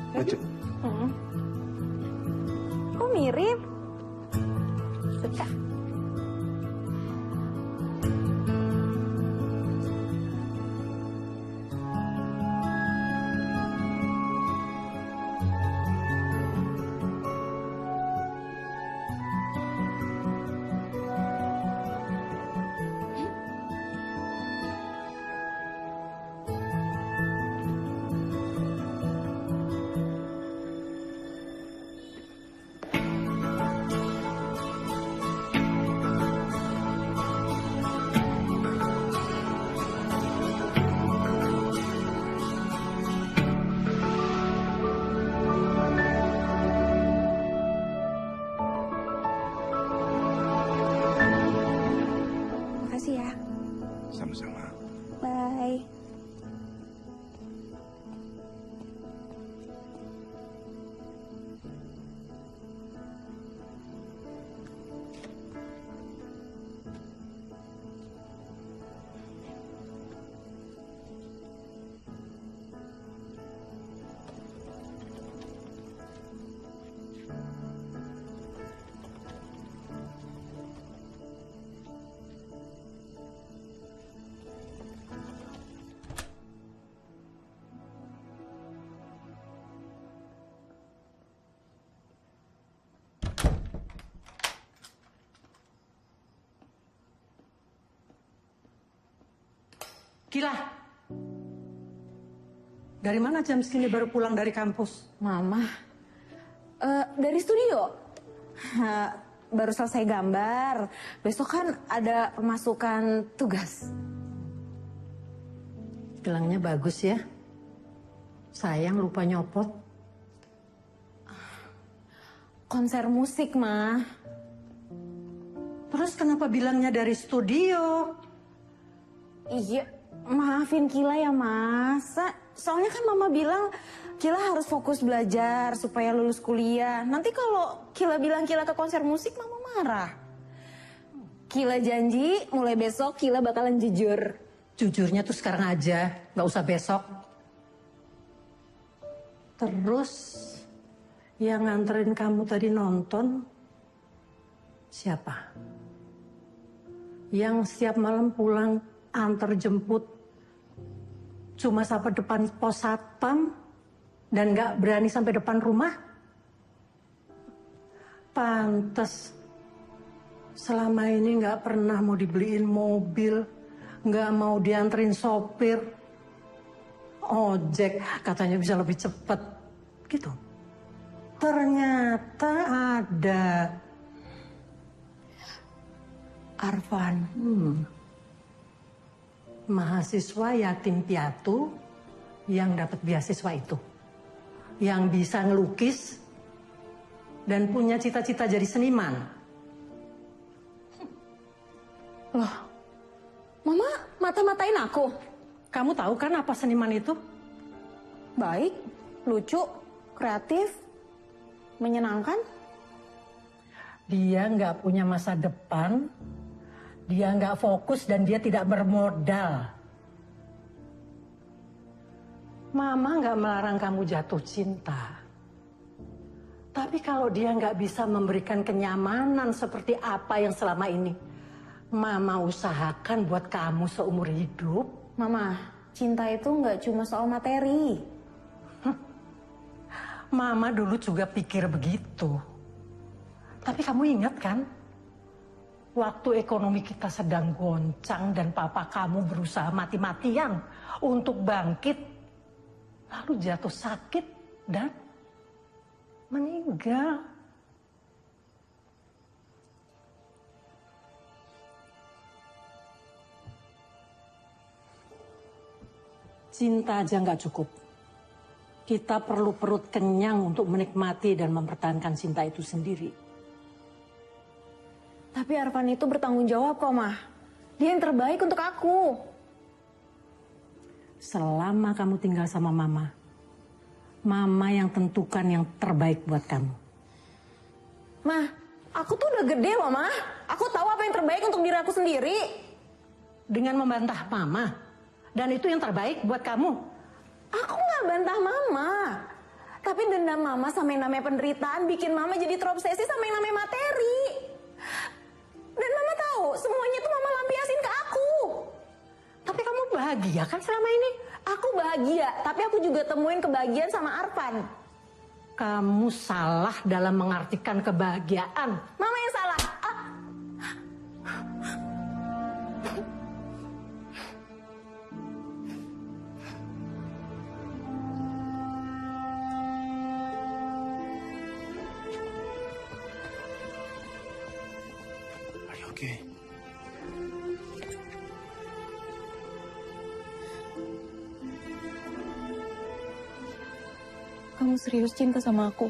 Lucu. Kok mirip? Suka. Makasih ya. Sama-sama. Bye. Kila, dari mana jam segini baru pulang dari kampus? Mama, dari studio. Baru selesai gambar. Besok kan ada pemasukan tugas. Gelangnya bagus ya. Sayang lupa nyopot. Konser musik, Ma. Terus kenapa bilangnya dari studio? Iya, maafin Kila ya, Mas. Soalnya kan Mama bilang Kila harus fokus belajar supaya lulus kuliah. Nanti kalau Kila bilang Kila ke konser musik, Mama marah. Kila janji mulai besok Kila bakalan jujur. Jujurnya tuh sekarang aja, nggak usah besok. Terus yang nganterin kamu tadi nonton siapa? Yang setiap malam pulang antar jemput cuma sampai depan pos satpam dan nggak berani sampai depan rumah? Pantes selama ini nggak pernah mau dibeliin mobil, nggak mau dianterin sopir, ojek katanya bisa lebih cepat gitu. Ternyata ada Arfan, mahasiswa yatim piatu yang dapat beasiswa itu, yang bisa ngelukis dan punya cita-cita jadi seniman. Loh, Mama mata-matain aku? Kamu tahu kan apa seniman itu? Baik, lucu, kreatif, menyenangkan. Dia nggak punya masa depan, dia nggak fokus dan dia tidak bermodal. Mama nggak melarang kamu jatuh cinta. Tapi kalau dia nggak bisa memberikan kenyamanan seperti apa yang selama ini Mama usahakan buat kamu seumur hidup. Mama, cinta itu nggak cuma soal materi. Mama dulu juga pikir begitu. Tapi kamu ingat kan? waktu ekonomi kita sedang goncang dan papa kamu berusaha mati-matian untuk bangkit, lalu jatuh sakit dan meninggal. Cinta aja nggak cukup. Kita perlu perut kenyang untuk menikmati dan mempertahankan cinta itu sendiri. Tapi Arfan itu bertanggung jawab kok, Mah. Dia yang terbaik untuk aku. Selama kamu tinggal sama mama, mama yang tentukan yang terbaik buat kamu. Mah, aku tuh udah gede loh, Mah. Aku tahu apa yang terbaik untuk diri aku sendiri. Dengan membantah mama, dan itu yang terbaik buat kamu. Aku nggak bantah Mama. Tapi dendam Mama sama yang namanya penderitaan bikin Mama jadi terobsesi sama yang namanya materi. Dan Mama tahu, semuanya itu Mama lampiasin ke aku. Tapi kamu bahagia kan selama ini? Aku bahagia, tapi aku juga temuin kebahagiaan sama Arfan. Kamu salah dalam mengartikan kebahagiaan. Mama yang salah. Are you okay? Kamu serius cinta sama aku?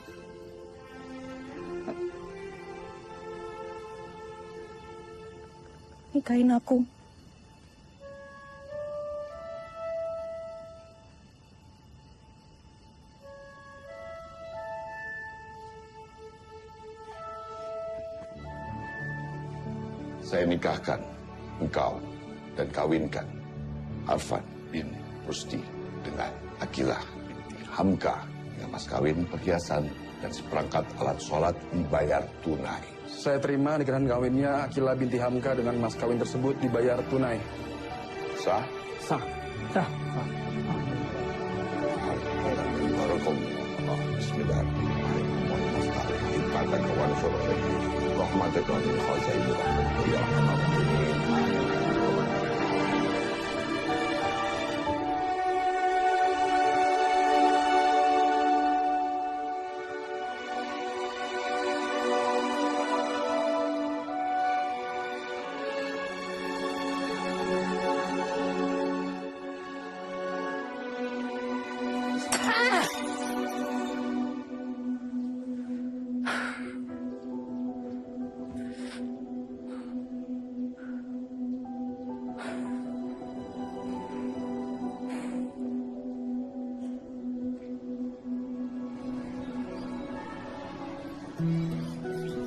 Nikahin aku. Saya nikahkan engkau dan kawinkan Arfan bin Rusdi dengan Akilah binti Hamka dengan mas kawin, perhiasan, dan seperangkat alat sholat dibayar tunai. Saya terima nikahan kawinnya Akilah binti Hamka dengan mas kawin tersebut dibayar tunai. Sah? Sah. Sah. Barakallah. Bismillahirrahmanirrahim. Kata kawan sore. Rahmatika min khazaini rahmatika ya arhamar rahimin.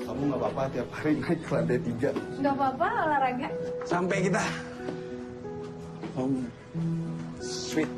Kamu nggak apa-apa tiap hari naik ke lantai 3 Gak apa-apa olahraga. sampai kita. Sweet.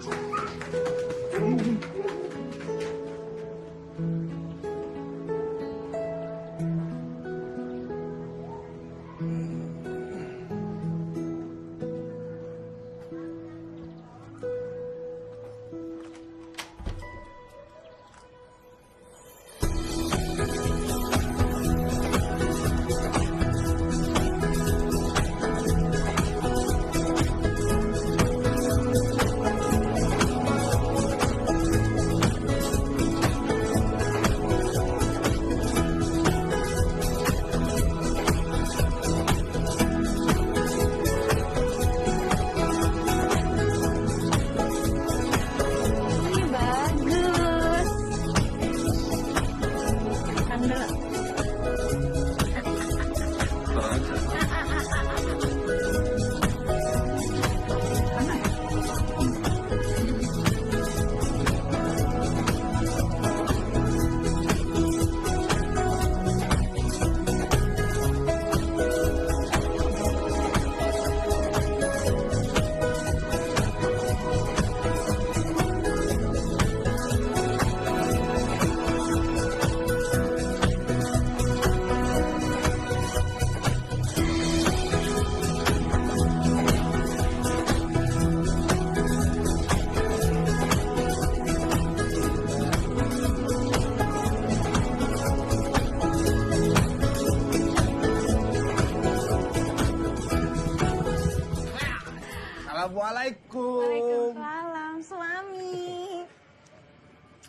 Assalamualaikum. Waalaikumsalam, suami.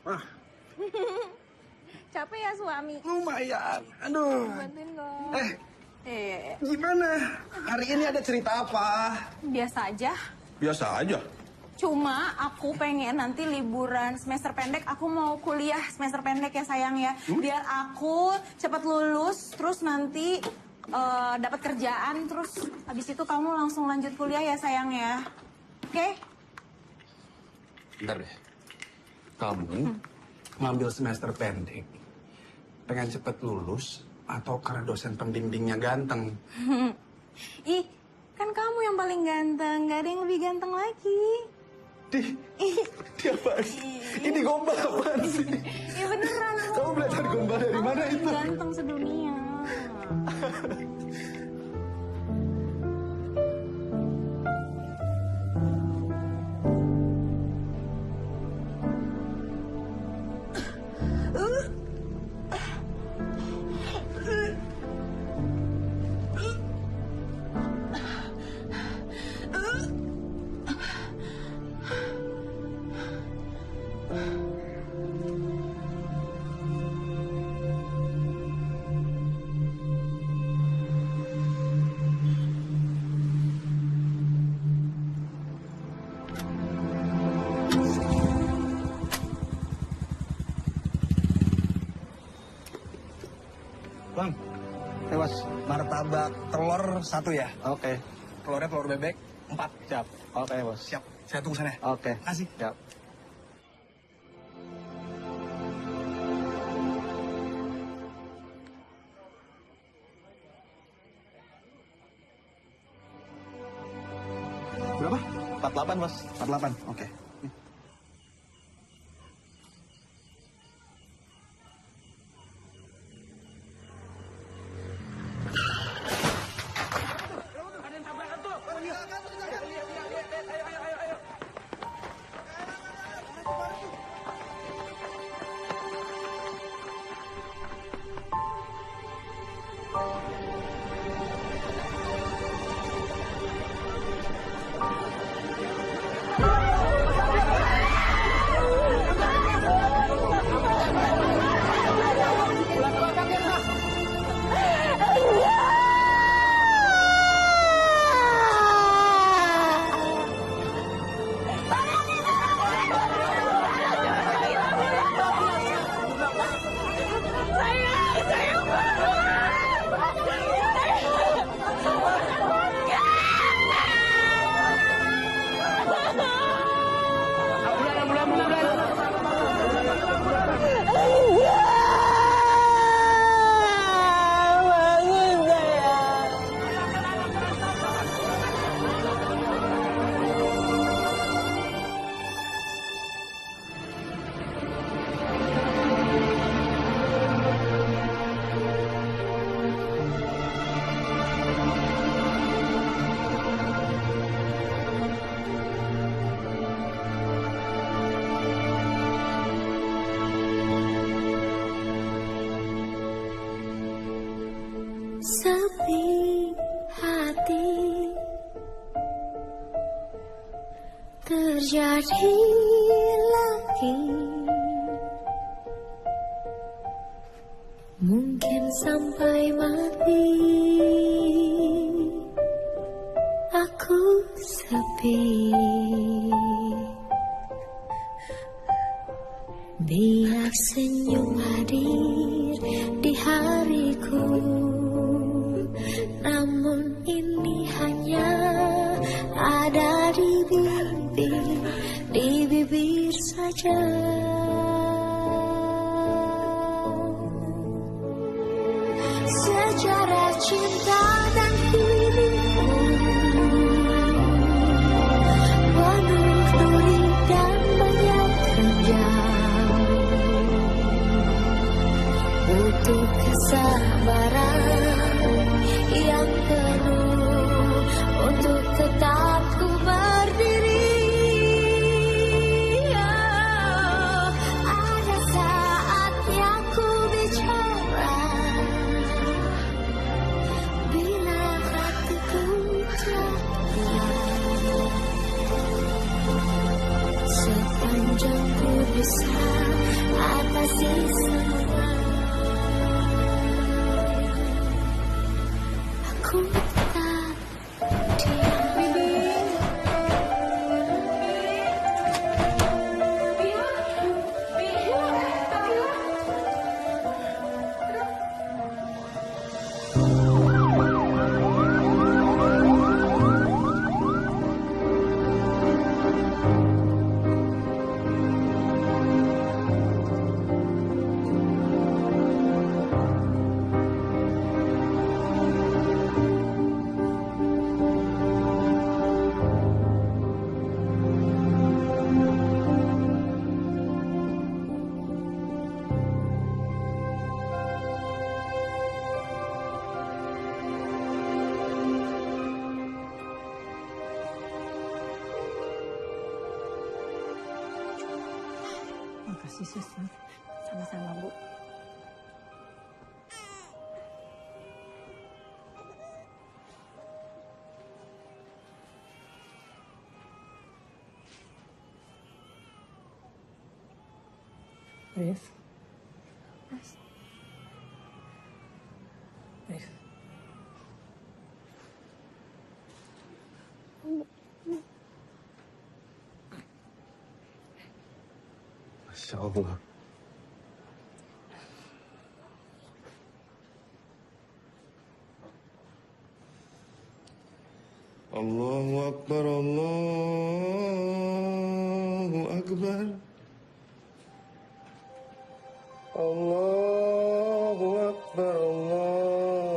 Ah, Capek ya suami? lumayan. Aduh. Bantuin dong. Gimana? Hari ini ada cerita apa? Biasa aja. Biasa aja. Cuma aku pengen nanti liburan semester pendek, aku mau kuliah semester pendek ya sayang ya. Biar aku cepat lulus, terus nanti dapat kerjaan, terus habis itu kamu langsung lanjut kuliah ya sayang ya. Oke? Bentar deh. Kamu ngambil semester pendek, pengen cepet lulus, atau karena dosen pembimbingnya ganteng? Ih, kan kamu yang paling ganteng, gak ada yang lebih ganteng lagi. Dia apa? Ini gombal apaan sih? Iya beneran. Kamu belajar gombal dari mana Kamu itu? ganteng sedunia. Bang, tewas martabak telur 1 ya? Oke, Telurnya telur bebek 4. siap. Oke, bos. Siap, saya tunggu sana. Oke, Kasih. siap. Berapa? 48, bos. 48, oke. Sepi hati terjadi lagi, mungkin sampai mati aku sepi. Biar senyum hadir di hariku, namun ini hanya ada di bibir saja. Sejarah cinta dan hidupku penuh duri dan banyak renjang, butuh kesabaran yang penuh untuk tetap ku berdiri. sepanjang ku bisa atasi semua. Aku tetap diam. Makasih, Suster. Sama-sama, Bu. Rif. Rif. Masya Allah. Allahu Akbar, Allahu Akbar. Allahu Akbar, Allahu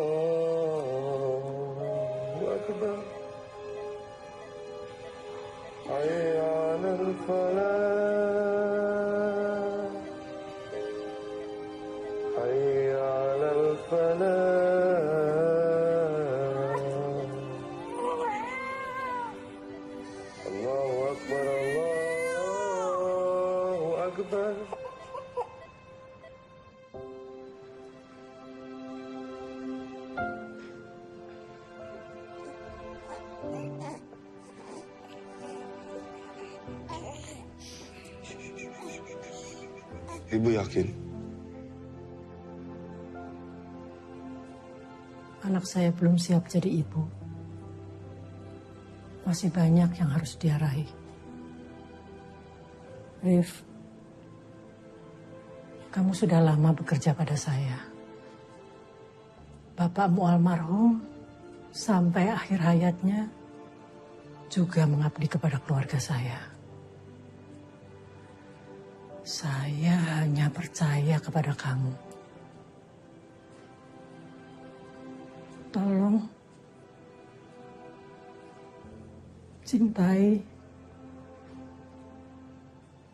Akbar. Hayya 'alal falah. Hayya 'alal falah. Allahu Akbar, Allahu Akbar. Ibu yakin? Anak saya belum siap jadi ibu. Masih banyak yang harus dia raih. Rif, kamu sudah lama bekerja pada saya. Bapakmu almarhum sampai akhir hayatnya juga mengabdi kepada keluarga saya. Saya hanya percaya kepada kamu. Tolong cintai,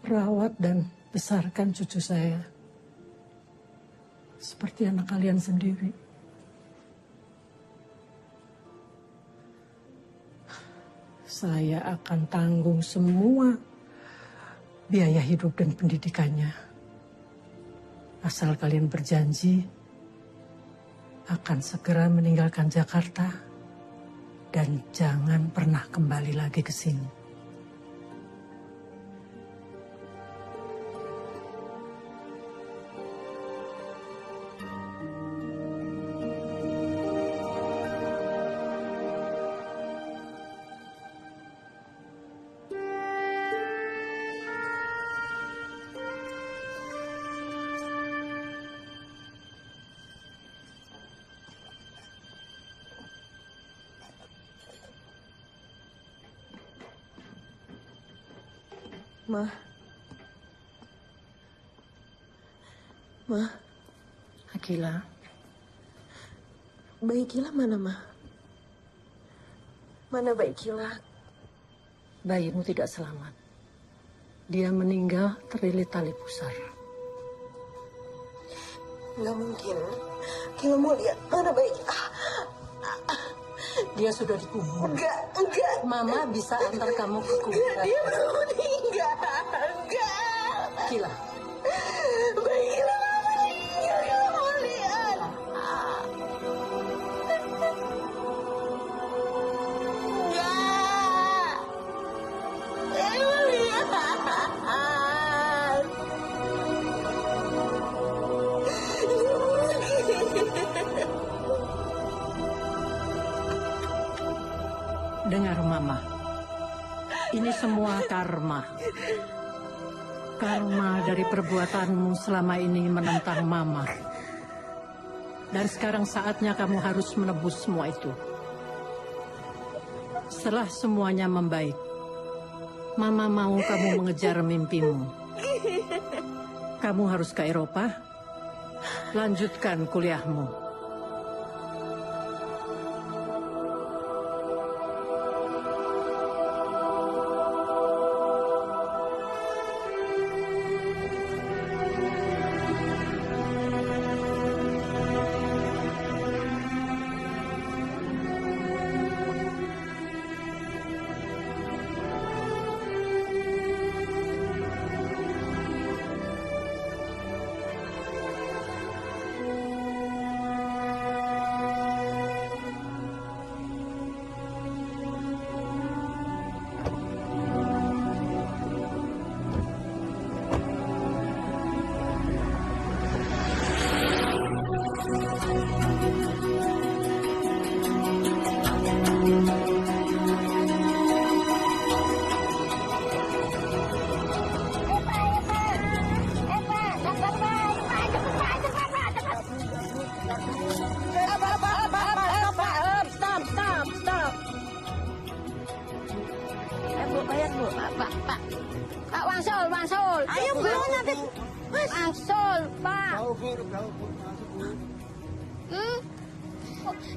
rawat dan besarkan cucu saya seperti anak kalian sendiri. Saya akan tanggung semua biaya hidup dan pendidikannya. Asal kalian berjanji akan segera meninggalkan Jakarta dan jangan pernah kembali lagi ke sini. Ma. Akila, Bayi Kila mana, Ma? Mana bayi Kila? bayimu tidak selamat. Dia meninggal terlilit tali pusar. Nggak mungkin. Kila mau lihat mana bayi Kila. Dia sudah dikubur. Enggak. Mama bisa antar kamu ke kuburan. Dia belum meninggal. Enggak. Kila. Bayi Kila nggak meninggal. Kila mau lihat. Enggak. Saya mau lihat. Dengar Mama. Ini semua karma. Karma dari perbuatanmu selama ini menentang Mama. Dan sekarang saatnya kamu harus menebus semua itu. Setelah semuanya membaik, Mama mau kamu mengejar mimpimu. Kamu harus ke Eropa, lanjutkan kuliahmu.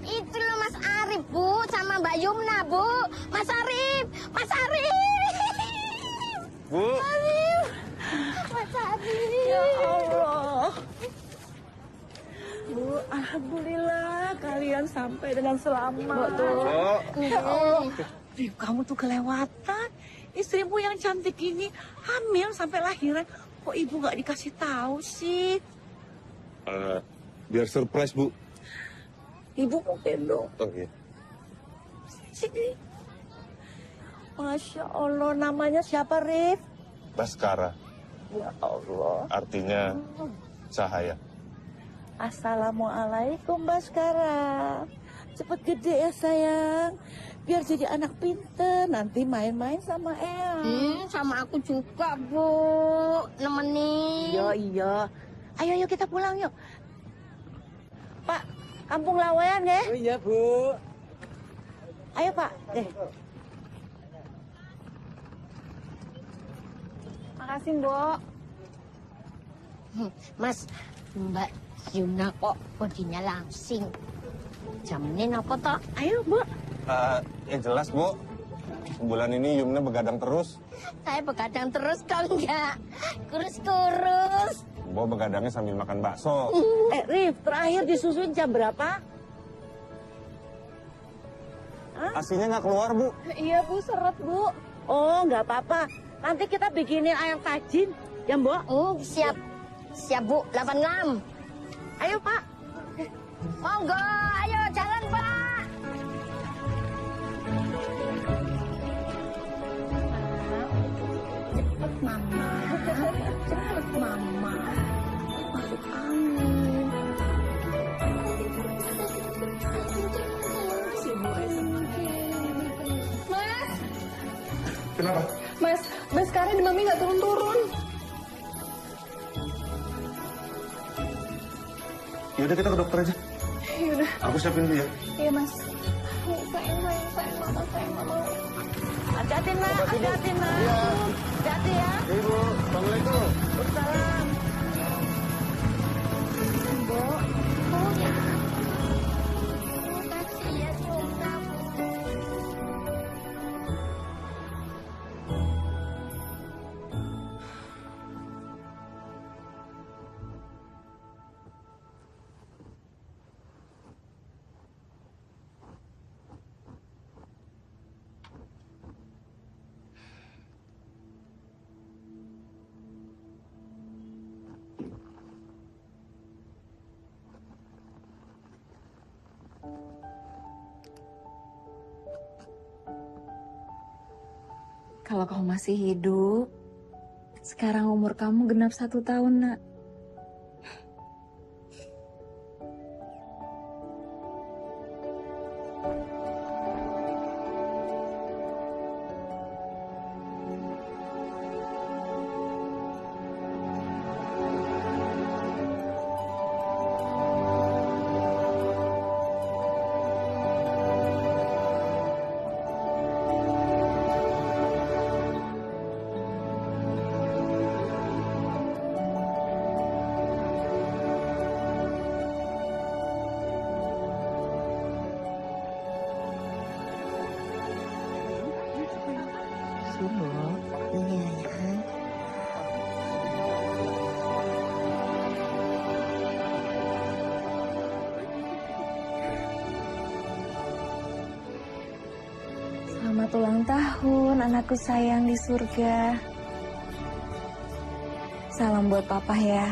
Itu loh Mas Arif, Bu, sama Mbak Yumna, Bu. Mas Arif, Mas Arif. Bu. Arif. Mas Arif. Ya Allah. Bu, alhamdulillah kalian sampai dengan selamat. Ya Allah. Kamu tuh kelewatan. Istrimu yang cantik ini hamil sampai lahiran. Kok ibu nggak dikasih tahu sih? Biar surprise, Bu. Ibu mau gendong. Oke. Sini. Masya Allah, namanya siapa, Rif? Baskara. Ya Allah. Artinya cahaya. Assalamualaikum, Baskara. Cepet gede ya, sayang. Biar jadi anak pinter, nanti main-main sama Eyang. Sama aku juga, Bu. Nemenin. Iya. Ayo kita pulang yuk. Pak, kampung Lawean ya? Oh iya, Bu. Ayo, Pak. Makasih, Mbok. Mas, Mbak Yumna kok bodinya langsing. Jamenin apa toh? Ayo, Bu. Yang jelas, Bu. Bulan ini Yumna begadang terus. Saya begadang terus kalau enggak kurus-kurus. Bu begadangnya sambil makan bakso. Rif, terakhir disusuin jam berapa? Asinya nggak keluar, Bu. Iya, Bu, seret, Bu. Oh, nggak apa-apa. Nanti kita bikinin ayam tajin, ya, Mbok? Oh, siap. Siap, Bu. 86. Ayo, Pak. Monggo, ayo jalan, Pak. Cepet, Mama. Cepet, Mama. Masuk angin. Mas, Kenapa? Mas, Baskara di Mami nggak turun-turun. Yaudah kita ke dokter aja. Yaudah, Aku siapin dulu ya. iya, Mas. Sayang, Mama, sayang, Mama. Hati-hati, Nak. Hati-hati, Nak. Hati-hati ya. Ibu, Assalamualaikum. Wassalam. Oh, ya. Oh, kasihan, Yumna. Kalau kamu masih hidup, sekarang umur kamu genap 1 tahun, Nak. susu, loh. Iya ya. Selamat ulang tahun, anakku sayang di surga. Salam buat papa ya.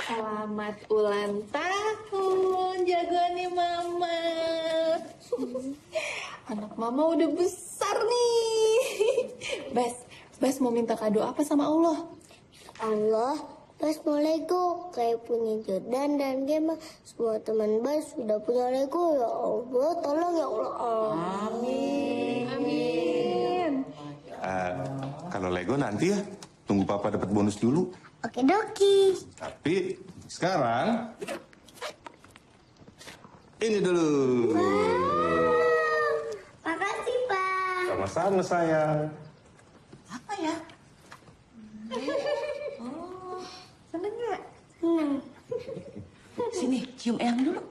Selamat ulang tahun, jagoannya Mama. Anak Mama udah besar nih. Bas mau minta kado apa sama Allah? Allah, Bas mau Lego kayak punya Jordan dan Gemma. Semua teman Bas sudah punya Lego. Ya Allah, tolong ya Allah. Amin. Kalau Lego nanti ya, tunggu papa dapat bonus dulu. Oke doki. Tapi sekarang ini dulu. Makasih Pak. Sama-sama sayang. Apa ya? Seneng nggak? Sini, cium Eyang dulu.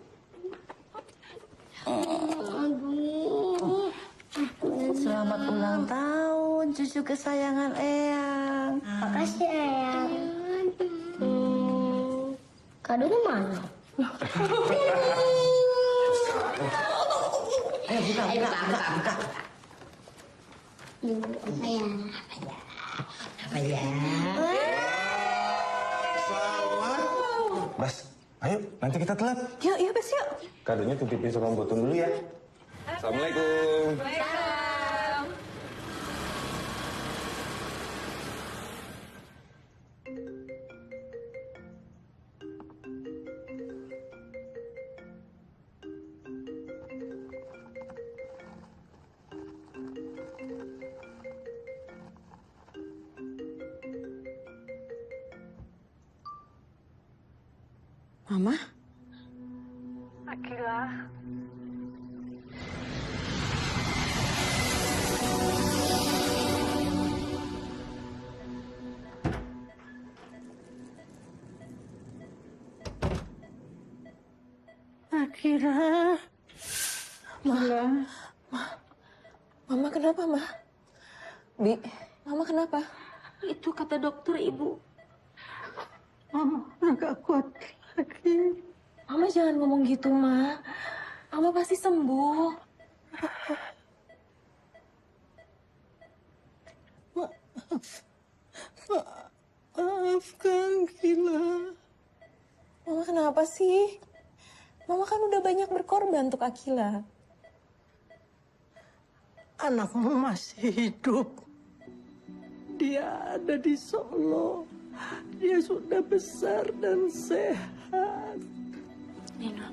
Selamat ulang tahun, cucu kesayangan Eyang. Makasih Eyang. Kadonya mana? Ayo buka. Apa ya? Bas, ayo nanti kita telat. Yuk, Bas, yuk. Kadonya titipin sama Botun dulu ya. Assalamualaikum. Mama? Akila. Akila. Mama kenapa, Ma? Bi, Mama kenapa? Itu kata dokter, Ibu. Mama udah gak kuat lagi. Mama jangan ngomong gitu, Ma. Mama pasti sembuh. Maafkan Akila. Mama kenapa sih? Mama kan udah banyak berkorban untuk Akila. Anakmu masih hidup. Dia ada di Solo. Dia sudah besar dan sehat. Nino.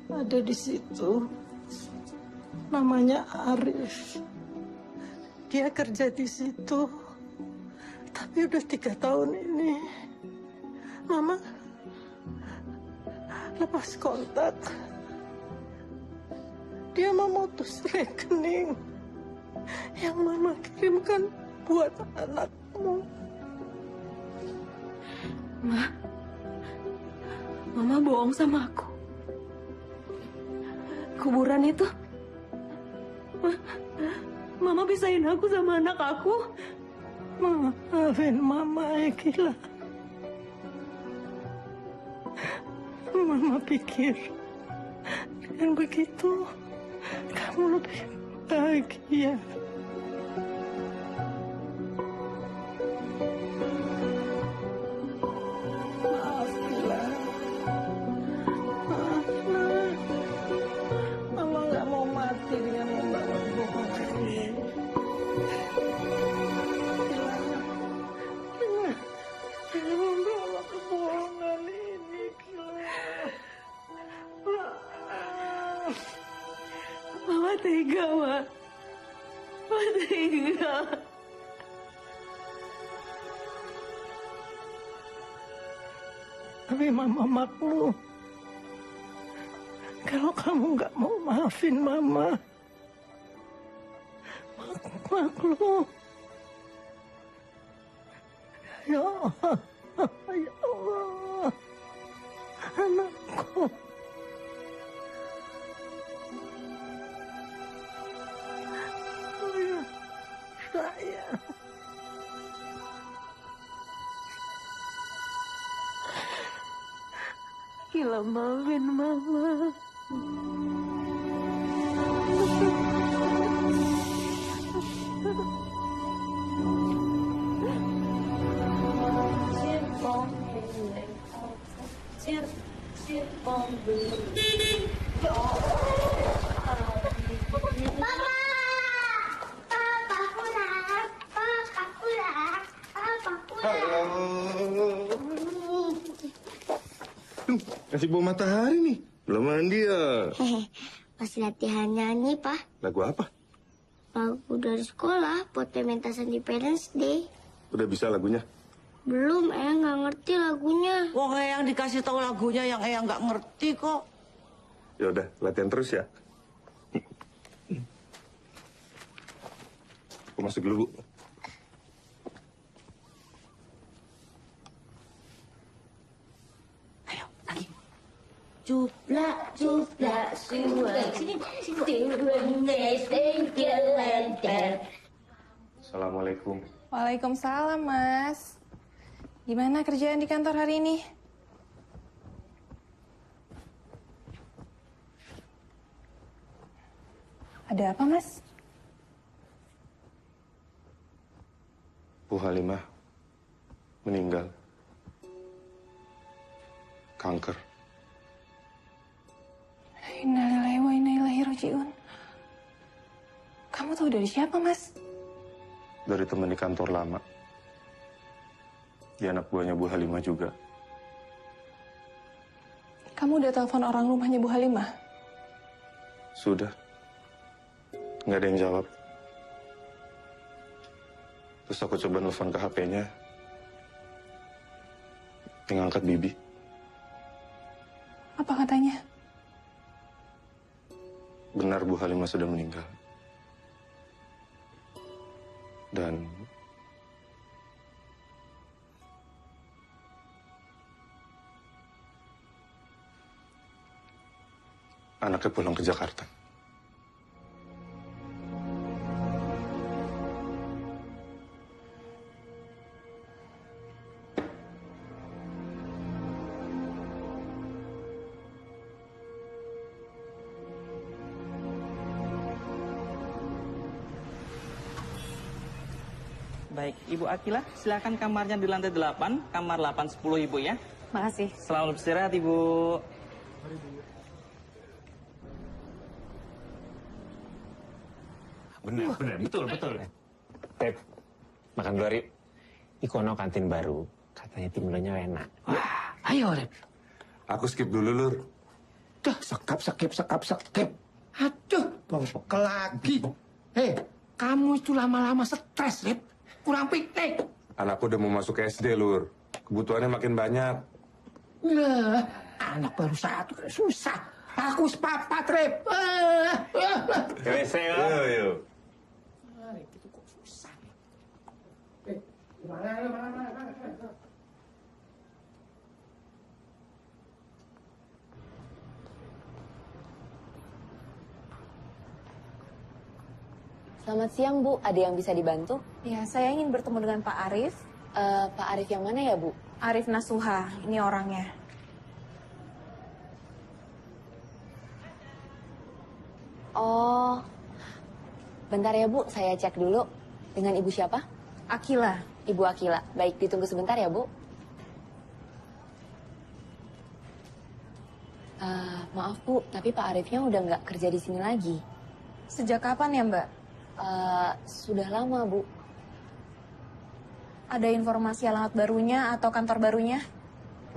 Ada di situ. Namanya Arif. Dia kerja di situ. Tapi udah 3 tahun ini. Mama lepas kontak. Dia memutus rekening yang Mama kirimkan buat anakmu. Mama bohong sama aku. Kuburan itu, Mama pisahin aku sama anak aku. Maafin Mama, Akila. Mama pikir dengan begitu kamu lebih bahagia. Maaf, Akila. Maaf, Nak. Mama nggak mau mati Mama tega, Ma. Mama tega. Tapi Mama maklum. Kalau kamu nggak mau maafin Mama, maklum. Ya Allah, ya Allah, anakku. Oh ya, sayang. Gila, maafin Mama. Masih bawah matahari nih. Belum mandi ya. Hehe, masih latihan nyanyi, Pak. Lagu apa? Lagu dari sekolah buat pementasan di Parents Day. Udah bisa lagunya? Belum, Eyang nggak ngerti lagunya. Wong Eyang dikasih tahu lagunya yang Eyang nggak ngerti kok. Ya udah, latihan terus ya. Aku masuk dulu, Bu. Cuplak, cuplak, suara. Assalamualaikum. Waalaikumsalam, Mas. Gimana kerjaan di kantor hari ini? Ada apa, Mas? Bu Halimah meninggal. Kanker. Innalillahi wa inna ilaihi raji'un. Kamu tahu dari siapa, Mas? Dari teman di kantor lama. Dia anak buahnya Bu Halimah juga. Kamu udah telepon orang rumahnya Bu Halimah? Sudah. Nggak ada yang jawab. Terus aku coba nelfon ke HP-nya. Yang angkat Bibi. Apa katanya? Benar Bu Halimah sudah meninggal. Dan anaknya pulang ke Jakarta. Baik, Ibu Akila, silakan kamarnya di lantai 8, kamar 810 Ibu ya. Makasih. Selamat beristirahat Ibu. Benar, betul. Rep, makan dulu, Rip. Ikono kantin baru, katanya timbannya enak. Wah, ayo, Rep. Aku skip dulu, Lur. Duh, skip. Aduh, bawa bekal lagi. Hei, kamu itu lama-lama stres, Rep. Kurang piknik. Anakku udah mau masuk SD, Lur. Kebutuhannya makin banyak. Lah, anak baru satu susah. Aku sepapat, Rep. Yuk. Rep, itu kok susah. Mana. Selamat siang, Bu. Ada yang bisa dibantu? Ya, saya ingin bertemu dengan Pak Arif. Pak Arif yang mana ya, Bu? Arif Nasuha, ini orangnya. Oh, bentar ya, Bu. Saya cek dulu. Dengan Ibu siapa? Akila. Ibu Akila. Baik, ditunggu sebentar ya, Bu. Maaf, Bu. Tapi Pak Arifnya udah nggak kerja di sini lagi. Sejak kapan ya, Mbak? Sudah lama, Bu. Ada informasi alamat barunya atau kantor barunya?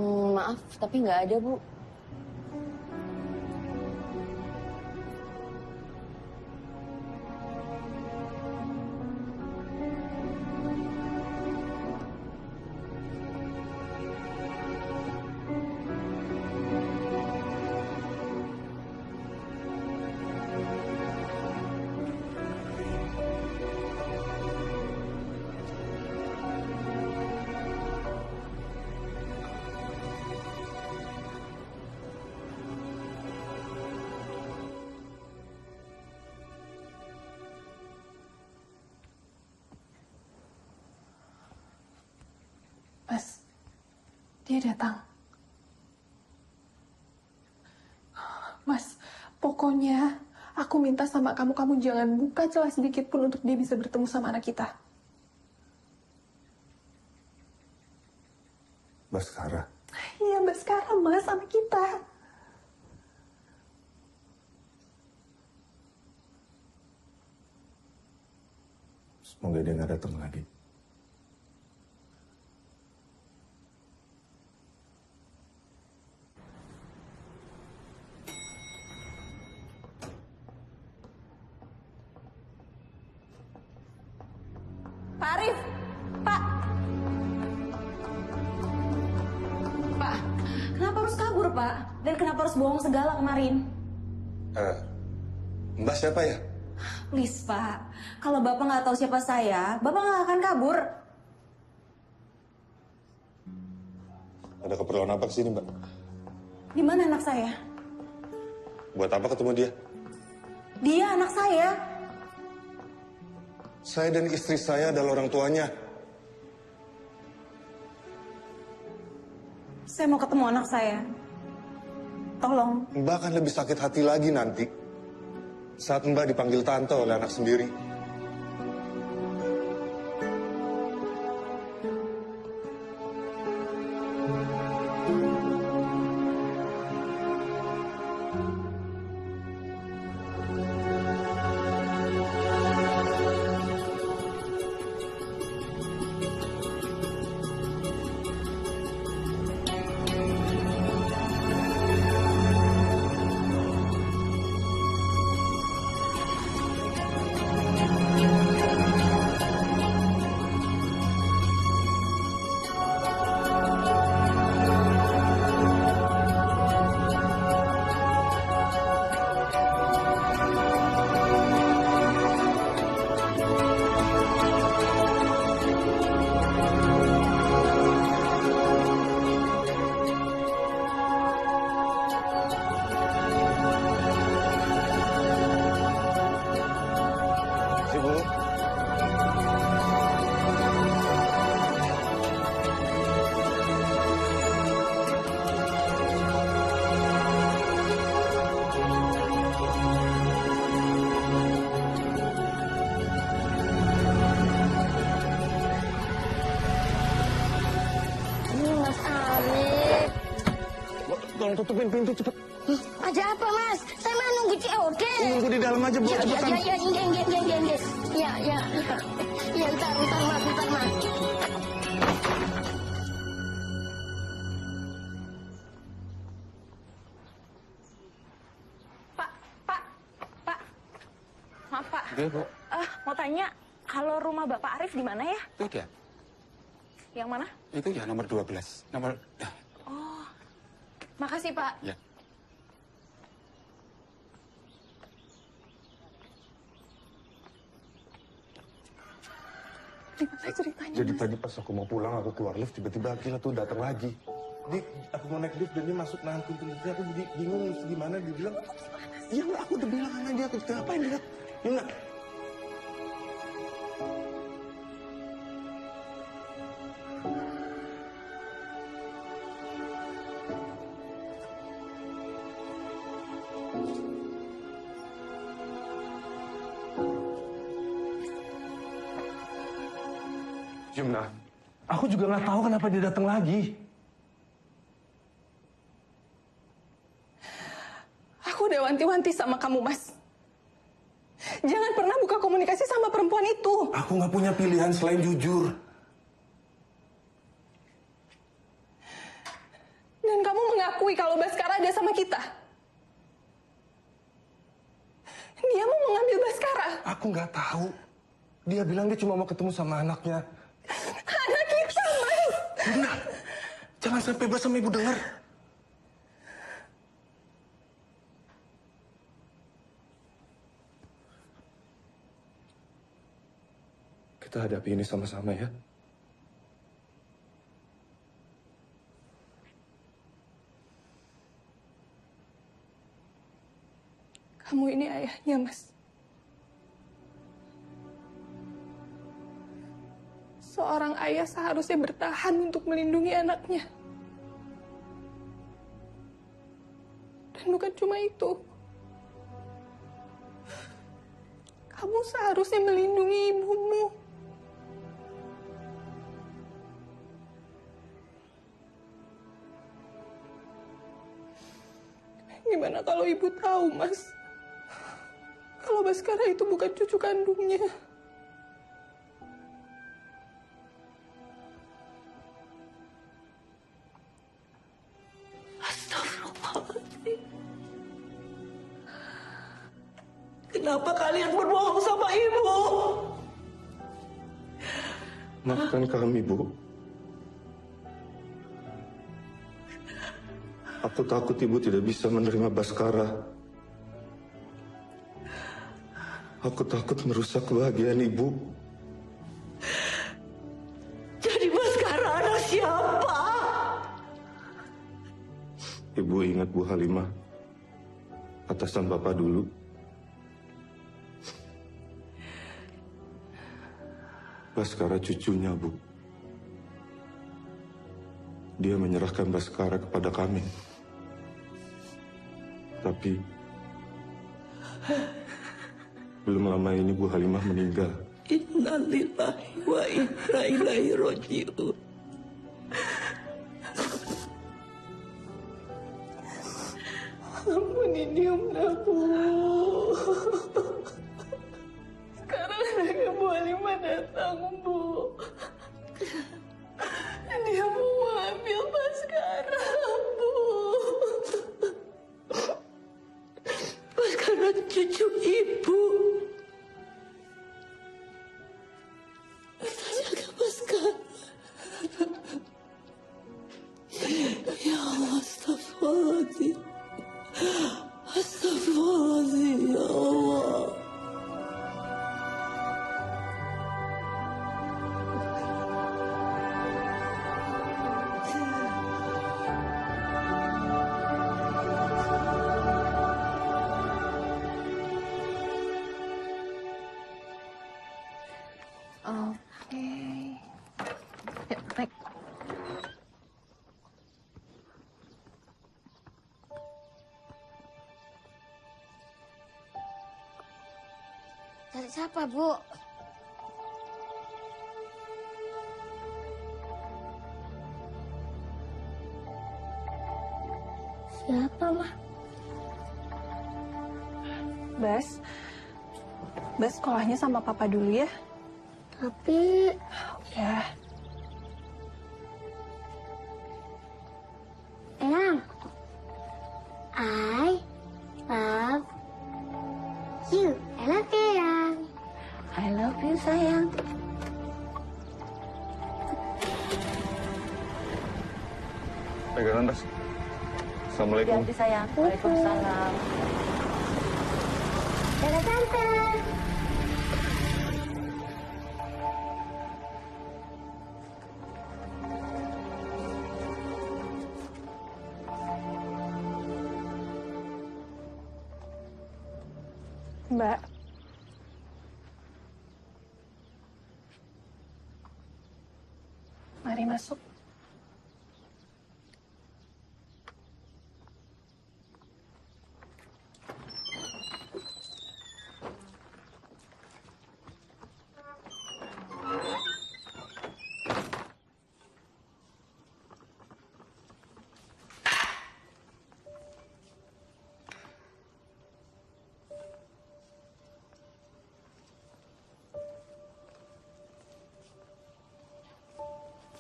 Maaf, tapi nggak ada, Bu. Dia datang. Mas, pokoknya aku minta sama kamu, kamu jangan buka celah sedikit pun untuk dia bisa bertemu sama anak kita. Baskara. Iya, Baskara, Mas, anak kita. Semoga dia nggak datang lagi. Pak Arif, Pak. Pak, kenapa harus kabur, Pak? Dan kenapa harus bohong segala kemarin? Mbak siapa ya? Please, Pak. Kalau Bapak nggak tahu siapa saya, Bapak nggak akan kabur. Ada keperluan apa kesini, Mbak? Di mana anak saya? Buat apa ketemu dia? Dia anak saya. Saya dan istri saya adalah orang tuanya. Saya mau ketemu anak saya. Tolong. Mbak akan lebih sakit hati lagi nanti saat Mbak dipanggil tante oleh anak sendiri. Tolong tutupin pintu cepet. Ada apa, Mas? Saya mau nunggu COD. Nunggu di dalam aja, Bu. Cepetan. Ya, bentar, Mas. Maaf, Pak. Oke, Bu. Mau tanya, kalau rumah Bapak Arif di mana ya? Itu dia. Yang mana? Itu ya nomor 12. Oh, makasih, Pak. Ya. Gimana ceritanya? Jadi tadi pas aku mau pulang, aku keluar lift, tiba-tiba Akila tuh datang lagi. Aku mau naik lift dan dia masuk nahan pintu liftnya, aku jadi bingung mesti gimana. Dia bilang, iya aku udah bilang sama dia, aku ngapain dia? Yuna. Yumna, aku juga nggak tahu kenapa dia datang lagi. Aku udah wanti-wanti sama kamu, Mas. Jangan pernah buka komunikasi sama perempuan itu. Aku nggak punya pilihan selain jujur. Dan kamu mengakui kalau Baskara ada sama kita. Dia mau mengambil Baskara. Aku nggak tahu. Dia bilang dia cuma mau ketemu sama anaknya. Anak kita, Mas. Yuna, jangan sampai Bas sama Ibu dengar. Kita hadapi ini sama-sama ya. Kamu ini ayahnya, Mas. Seorang ayah seharusnya bertahan untuk melindungi anaknya. Dan bukan cuma itu. Kamu seharusnya melindungi ibumu. Gimana kalau ibu tahu, Mas? Kalau Baskara itu bukan cucu kandungnya. Astagfirullahaladzim. Kenapa kalian berbohong sama ibu? Maafkan kami, Bu. Aku takut ibu tidak bisa menerima Baskara. Aku takut merusak kebahagiaan ibu. Jadi Baskara anak siapa? Ibu ingat Bu Halimah, atasan Bapak dulu. Baskara cucunya, Bu. Dia menyerahkan Baskara kepada kami. Tapi belum lama ini Bu Halimah meninggal. Innalillahi wa inna ilaihi raji'un. Ampuni Diumna, Bu. Sekarang anaknya Bu Halimah datang, Bu. Dia mau ambil Baskara, Bu. Baskara cucu ibu. Jaga Baskara. Ya Allah, astagfirullahaladzim. Astagfirullahaladzim, ya Allah. Oke. Yuk, naik. Cari siapa, Bu? Siapa, Mah? Bas sekolahnya sama papa dulu ya. Tapi... Ya. Eyang, I love you. I love you, Eyang. I love you, sayang. Pegangan, Tas. Assalamualaikum. Hati-hati, sayang. Waalaikumsalam. Dadah, Tante. Mbak. Mari masuk.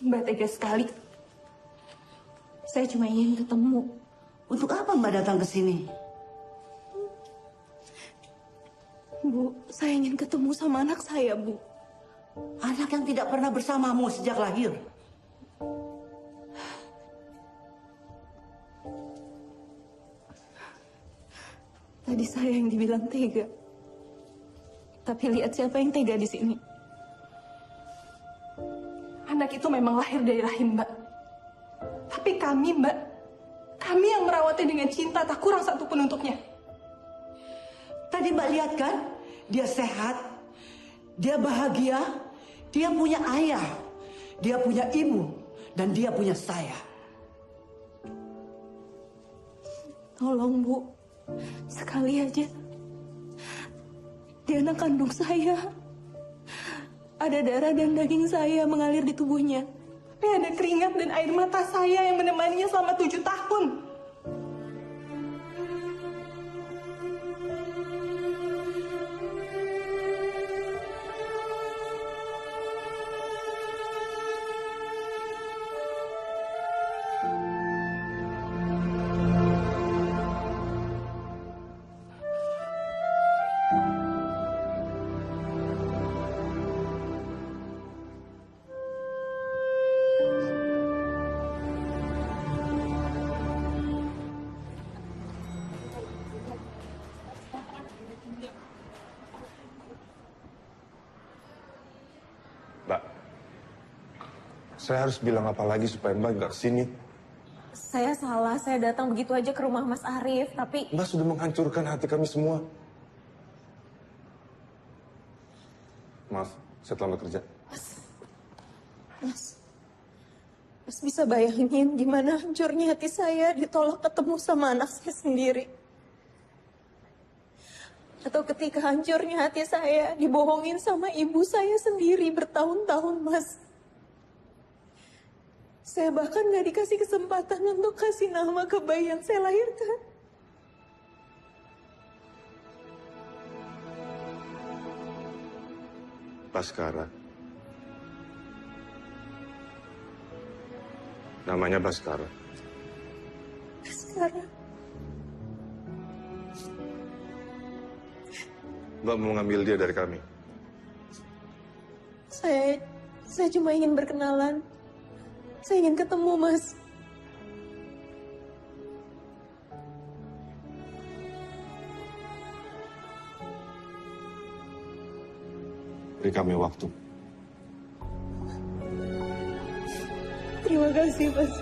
Mbak tega sekali. Saya cuma ingin ketemu. Untuk apa Mbak datang ke sini? Bu, saya ingin ketemu sama anak saya, Bu. Anak yang tidak pernah bersamamu sejak lahir. Tadi saya yang dibilang tega. Tapi lihat siapa yang tega di sini. Anak itu memang lahir dari rahim Mbak. Tapi kami, Mbak, kami yang merawatnya dengan cinta tak kurang satupun untuknya. Tadi Mbak lihat kan? Dia sehat, dia bahagia, dia punya ayah, dia punya ibu, dan dia punya saya. Tolong Bu, sekali aja. Dia anak kandung saya. Ada darah dan daging saya mengalir di tubuhnya. Tapi ada keringat dan air mata saya yang menemaninya selama 7 tahun. Mbak, saya harus bilang apa lagi supaya Mbak nggak kesini? Saya salah, saya datang begitu aja ke rumah Mas Arif, tapi... Mbak sudah menghancurkan hati kami semua. Maaf, saya terlambat kerja. Mas bisa bayangin gimana hancurnya hati saya ditolak ketemu sama anak saya sendiri. Atau ketika hancurnya hati saya dibohongin sama ibu saya sendiri bertahun-tahun, Mas. Saya bahkan gak dikasih kesempatan untuk kasih nama ke bayi yang saya lahirkan. Baskara. Namanya Baskara. Sekarang Mbak mau ngambil dia dari kami. saya cuma ingin berkenalan. Saya ingin ketemu, Mas. Beri kami waktu. Terima kasih, Mas.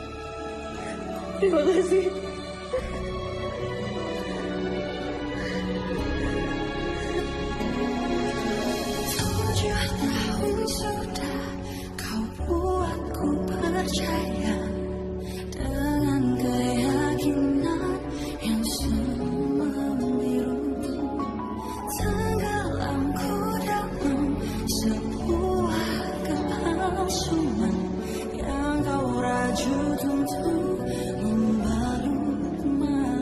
Terima kasih. Sudah kau buatku percaya dengan keyakinan yang membiru. Tenggelamku dalam sebuah kepalsuan yang kau rajut untuk membalut malu.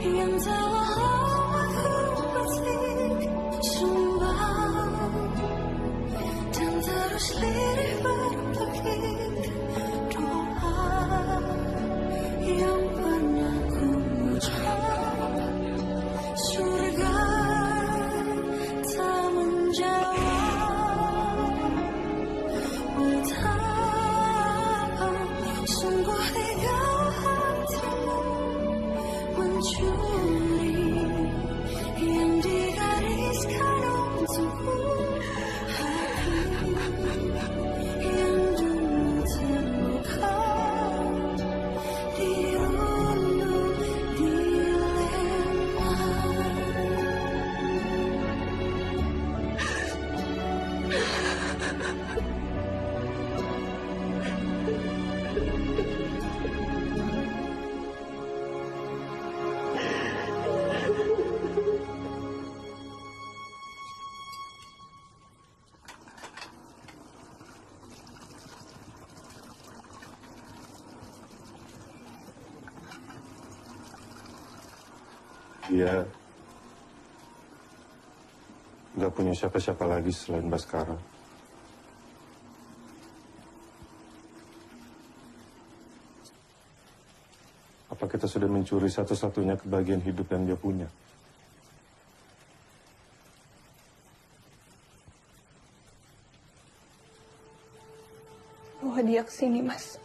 Yang telah lama ku petik sumbang dan terus lirih berpekik doa yang pernah ku ucap. Surga tak menjawab betapa sungguh tega hatimu mencuri yang digariskan untukku, hati yang dulu terluka dirundung dilema. Dia nggak punya siapa-siapa lagi selain Baskara. Apa kita sudah mencuri satu-satunya kebahagiaan hidup yang dia punya? Bawa dia ke sini, Mas.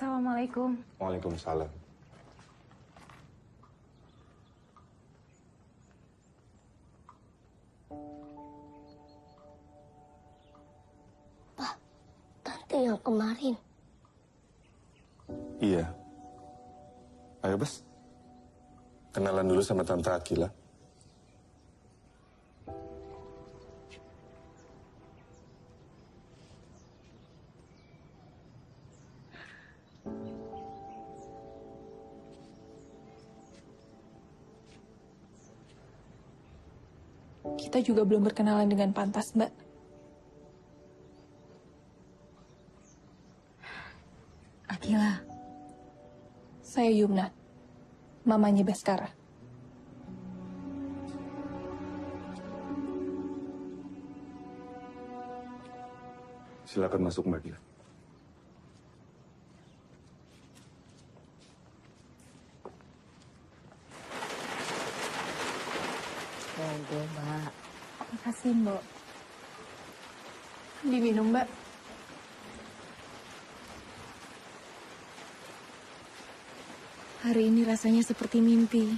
Assalamualaikum. Waalaikumsalam. Tante yang kemarin. Iya. Ayo, Bas. Kenalan dulu sama Tante Akila. Kita juga belum berkenalan dengan pantas, Mbak. Akila. Saya Yumna, mamanya Baskara. Silakan masuk, Mbak Akila. Monggo, Mbak. Makasih, Mbak. Diminum, Mbak. Hari ini rasanya seperti mimpi.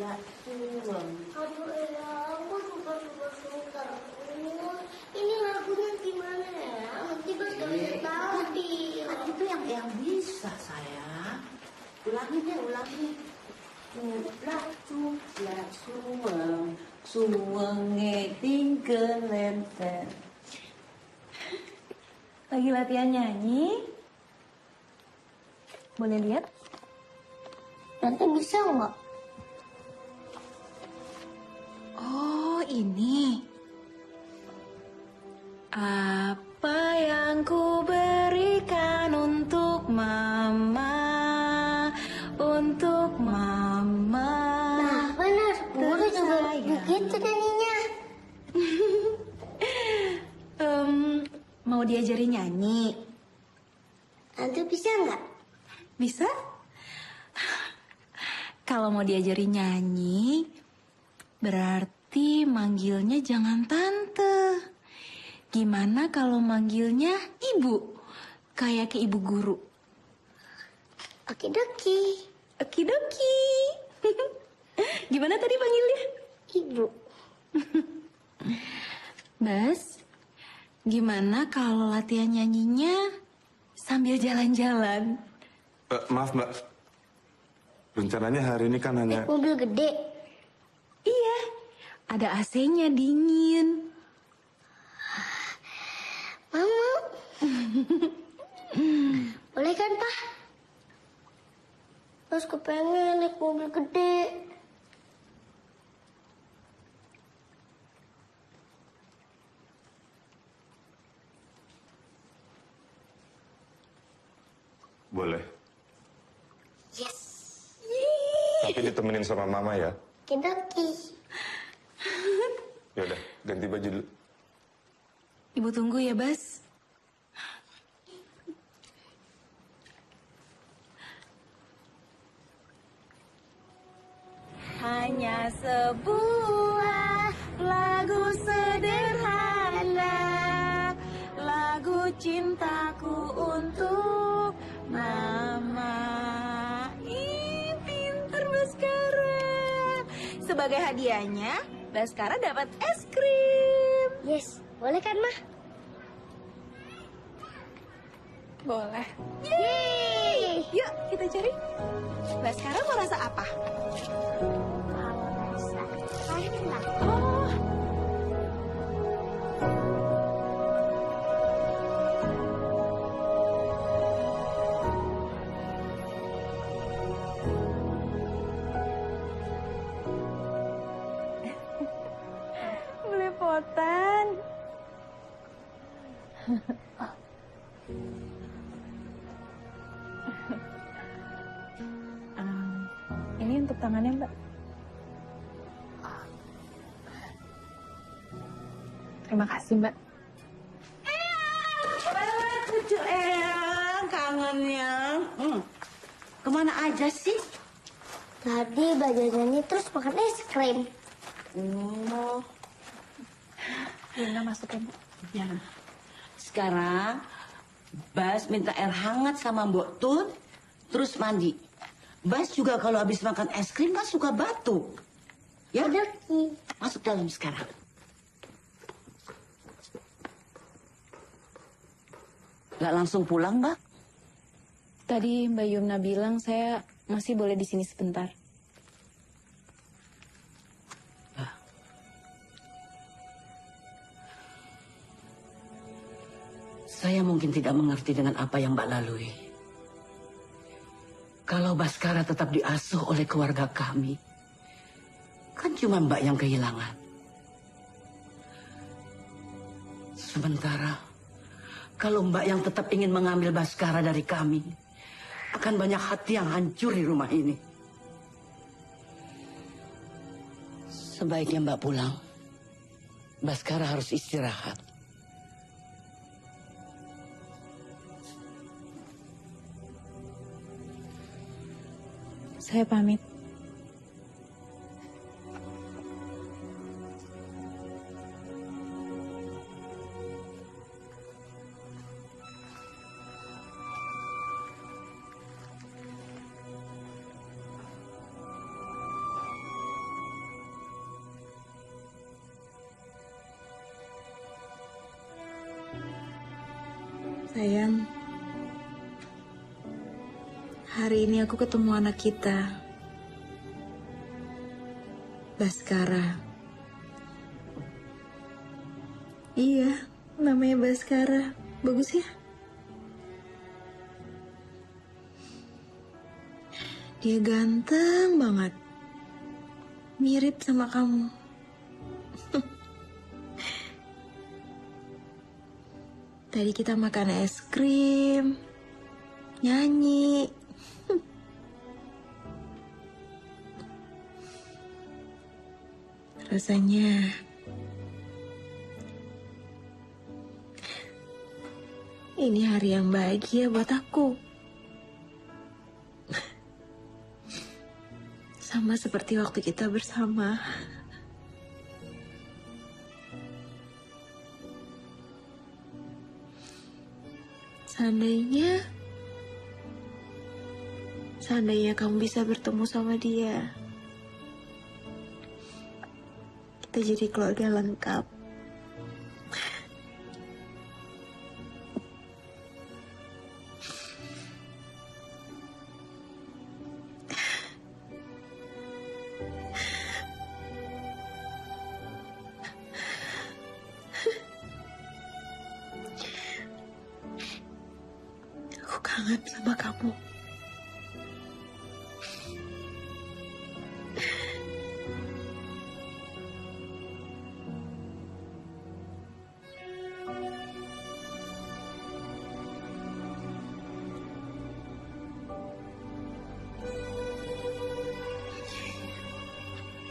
Aduh, aku suka terus. Ini lagunya gimana ya? Nanti Bas gak bisa tahu, Bil. Itu yang bisa, sayang. Ulangi deh, ulangi. Suwenge tinggal lenten. Lagi latihan nyanyi. Boleh lihat? Tante bisa nggak? Oh, ini. Apa yang ku berikan untuk mama, untuk mama. Nah, benar. Guru juga begitu nyanyinya. Mau diajari nyanyi? Tante bisa nggak? Bisa? Kalau mau diajari nyanyi, berarti manggilnya jangan tante. Gimana kalau manggilnya ibu? Kayak ke ibu guru. Okidoki. Okidoki. Gimana tadi panggilnya? Ibu. Bas, gimana kalau latihan nyanyinya sambil jalan-jalan? Maaf, Mbak. Rencananya hari ini kan hanya... Naik mobil gede. Iya, ada AC-nya dingin. Mama. Boleh kan, Pak? Terus kepengen naik mobil gede. Boleh. Yes. Tapi ditemenin sama Mama ya. Okidoki. Yaudah, ganti baju dulu. Ibu tunggu ya, Bas. Hanya sebuah lagu sederhana, lagu cintaku untuk mama. Ih, pinter Baskara. Sebagai hadiahnya, Baskara dapat es krim. Yes, boleh kan, Mah? Boleh. Yeay! Yuk, kita cari. Baskara mau rasa apa? Kalau rasa vanilla. Oh. Belepotan. Ini untuk tangannya, Mbak. Terima kasih, Mbak. Cucu Eyang, kangennya. Kemana aja sih? Tadi belajar nyanyi terus makan es krim. Oh, Yuna masukin. Ya. Sekarang Bas minta air hangat sama Mbok Tun, terus mandi. Bas juga kalau habis makan es krim kan suka batuk. Ya? Masuk dalam sekarang. Gak langsung pulang, Mbak? Tadi Mbak Yumna bilang saya masih boleh di sini sebentar. Saya mungkin tidak mengerti dengan apa yang Mbak lalui. Kalau Baskara tetap diasuh oleh keluarga kami, kan cuma Mbak yang kehilangan. Sementara, kalau Mbak yang tetap ingin mengambil Baskara dari kami, akan banyak hati yang hancur di rumah ini. Sebaiknya Mbak pulang. Baskara harus istirahat. Saya pamit. Sayang, hari ini aku ketemu anak kita, Baskara. Iya, namanya Baskara. Bagus ya? Dia ganteng banget. Mirip sama kamu. Tadi kita makan es krim, nyanyi. Rasanya ini hari yang bahagia buat aku. Sama seperti waktu kita bersama. Seandainya kamu bisa bertemu sama dia, kita jadi keluarga lengkap. Aku kangen sama kamu.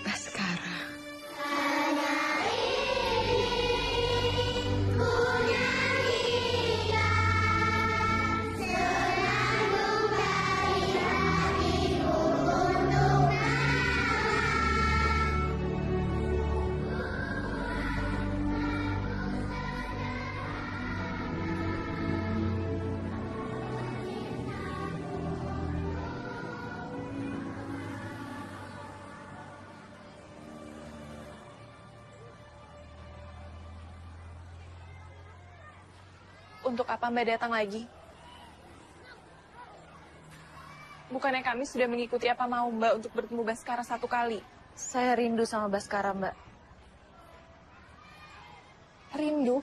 Baskara. Untuk apa Mbak datang lagi? Bukannya kami sudah mengikuti apa mau Mbak untuk bertemu Baskara 1 kali? Saya rindu sama Baskara, Mbak. Rindu?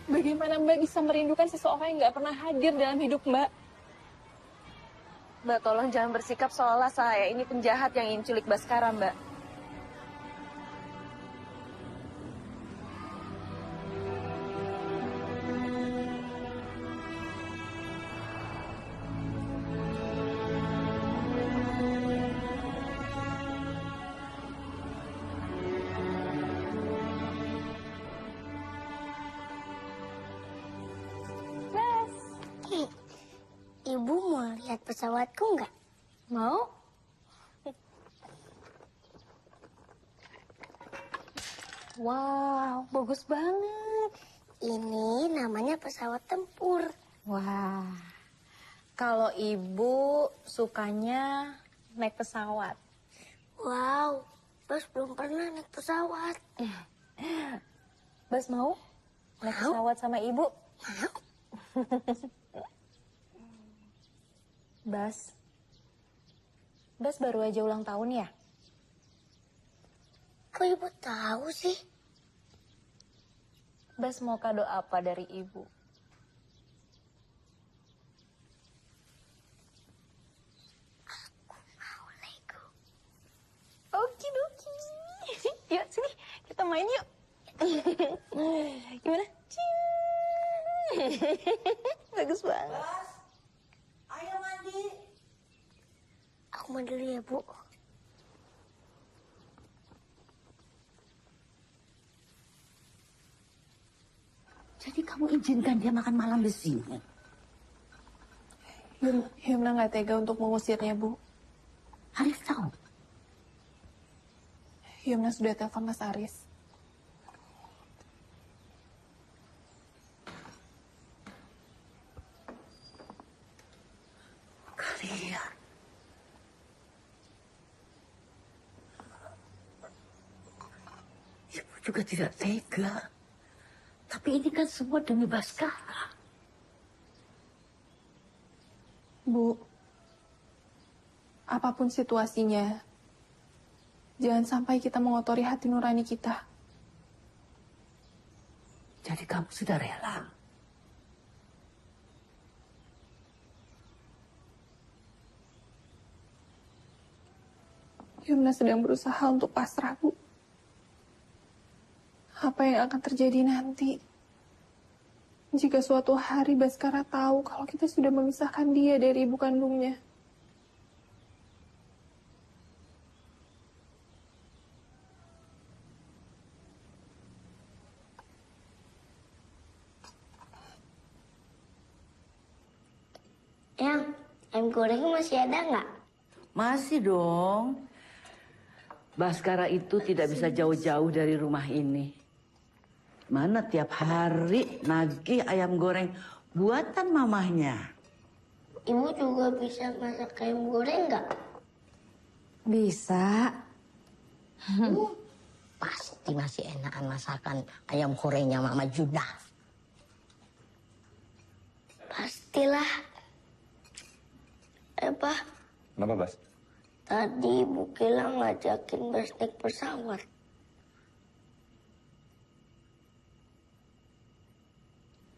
Bagaimana Mbak bisa merindukan seseorang yang nggak pernah hadir dalam hidup Mbak? Mbak, tolong jangan bersikap seolah saya ini penjahat yang ingin culik Baskara, Mbak. Ibu mau lihat pesawatku nggak? Mau? Wow, bagus banget. Ini namanya pesawat tempur. Wah, kalau ibu sukanya naik pesawat. Wow, Bas belum pernah naik pesawat. Bas mau naik pesawat sama ibu? Mau. Bas baru aja ulang tahun ya? Kok ibu tahu sih? Bas mau kado apa dari ibu? Okidoki. Yuk sini, kita main yuk. Gimana? Bagus banget. Ayo mandi. Aku mandi dulu ya, Bu. Jadi kamu izinkan dia makan malam di sini? Yumna nggak tega untuk mengusirnya, Bu. Arif tahu? Yumna sudah telepon Mas Aris. Kalian. Ibu juga tidak tega. Tapi ini kan semua demi Baskara. Bu, apapun situasinya, jangan sampai kita mengotori hati nurani kita. Jadi kamu sudah rela? Yumna sedang berusaha untuk pasrah, Bu. Apa yang akan terjadi nanti? Jika suatu hari Baskara tahu kalau kita sudah memisahkan dia dari ibu kandungnya. Yang, ayam goreng masih ada nggak? Masih dong. Baskara itu tidak bisa jauh-jauh dari rumah ini. Mana tiap hari nagih ayam goreng buatan mamahnya. Ibu juga bisa masak ayam goreng nggak? Bisa. Pasti masih enakan masakan ayam gorengnya Mama Juna. Pastilah. Pak. Kenapa, Bas? Tadi Bu Kila ngajakin Bas naik pesawat.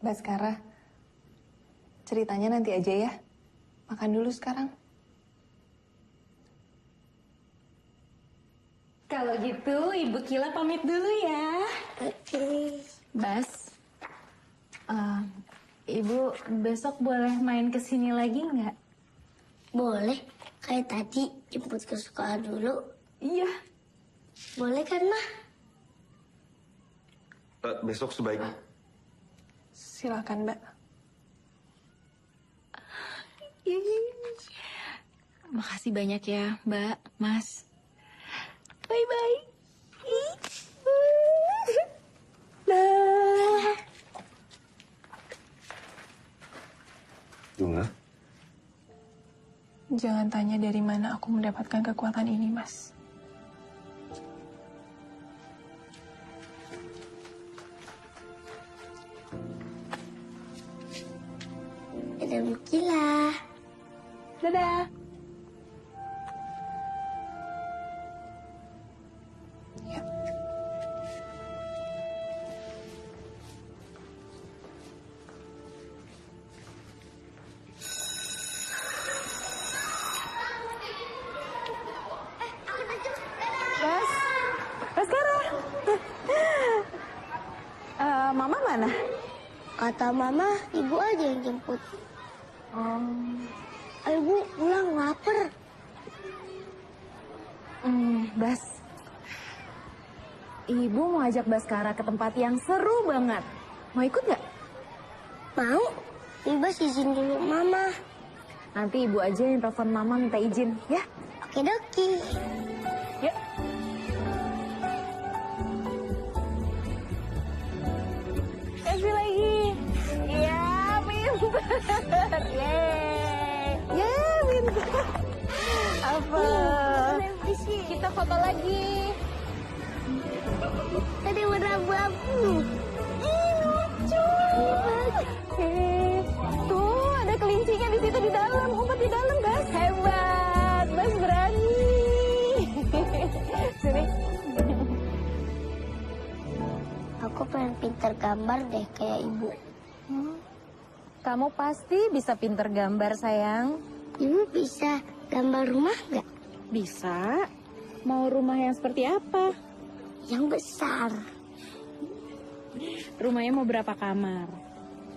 Baskara, ceritanya nanti aja ya. Makan dulu sekarang. Kalau gitu, Ibu Kila pamit dulu ya. Bas, Ibu besok boleh main ke sini lagi nggak? Boleh. Kayak tadi jemput ke sekolah dulu. Iya. Boleh kan, Ma? Besok sebaiknya. Silakan, Mbak. Makasih banyak ya, Mbak, Mas. Bye-bye. Dah. Bunga? Jangan tanya dari mana aku mendapatkan kekuatan ini, Mas. Dadah, Bu Kila. Dadah. Baskara. Mama mana? Kata Mama, Ibu aja yang jemput. Ayo Bu, pulang lapar. Bas. Ibu mau ajak Baskara ke tempat yang seru banget. Mau ikut nggak? Mau. Bas izin dulu Mama. Nanti Ibu aja yang telepon Mama minta izin, ya? Oke, doki. Yuk. pinter. Yeay. Yeay, pinter. Apa? Kita foto lagi. Ada warna abu-abu. Lucu. Tuh, ada kelincinya di situ di dalam. Ngumpet di dalam, Bas. Hebat. Bas berani. Sini. Aku pengen pinter gambar deh kayak ibu. Kamu pasti bisa pinter gambar, sayang. Ibu bisa gambar rumah nggak? Bisa. Mau rumah yang seperti apa? Yang besar. Rumahnya mau berapa kamar?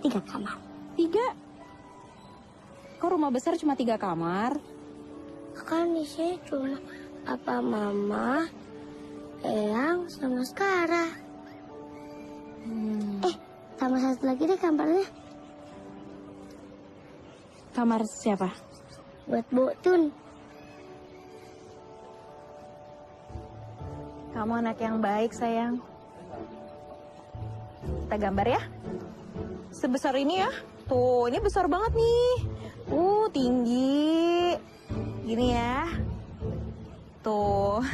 3 kamar. 3? Kok rumah besar cuma 3 kamar? Kan di sini cuma papa, mama, Eyang, sama Skara. Tambah satu lagi deh kamarnya. Kamar siapa? Buat Bu Tun. Kamu anak yang baik, sayang. Kita gambar ya. Sebesar ini ya. Tuh, ini besar banget nih. Tinggi. Gini ya. Tuh.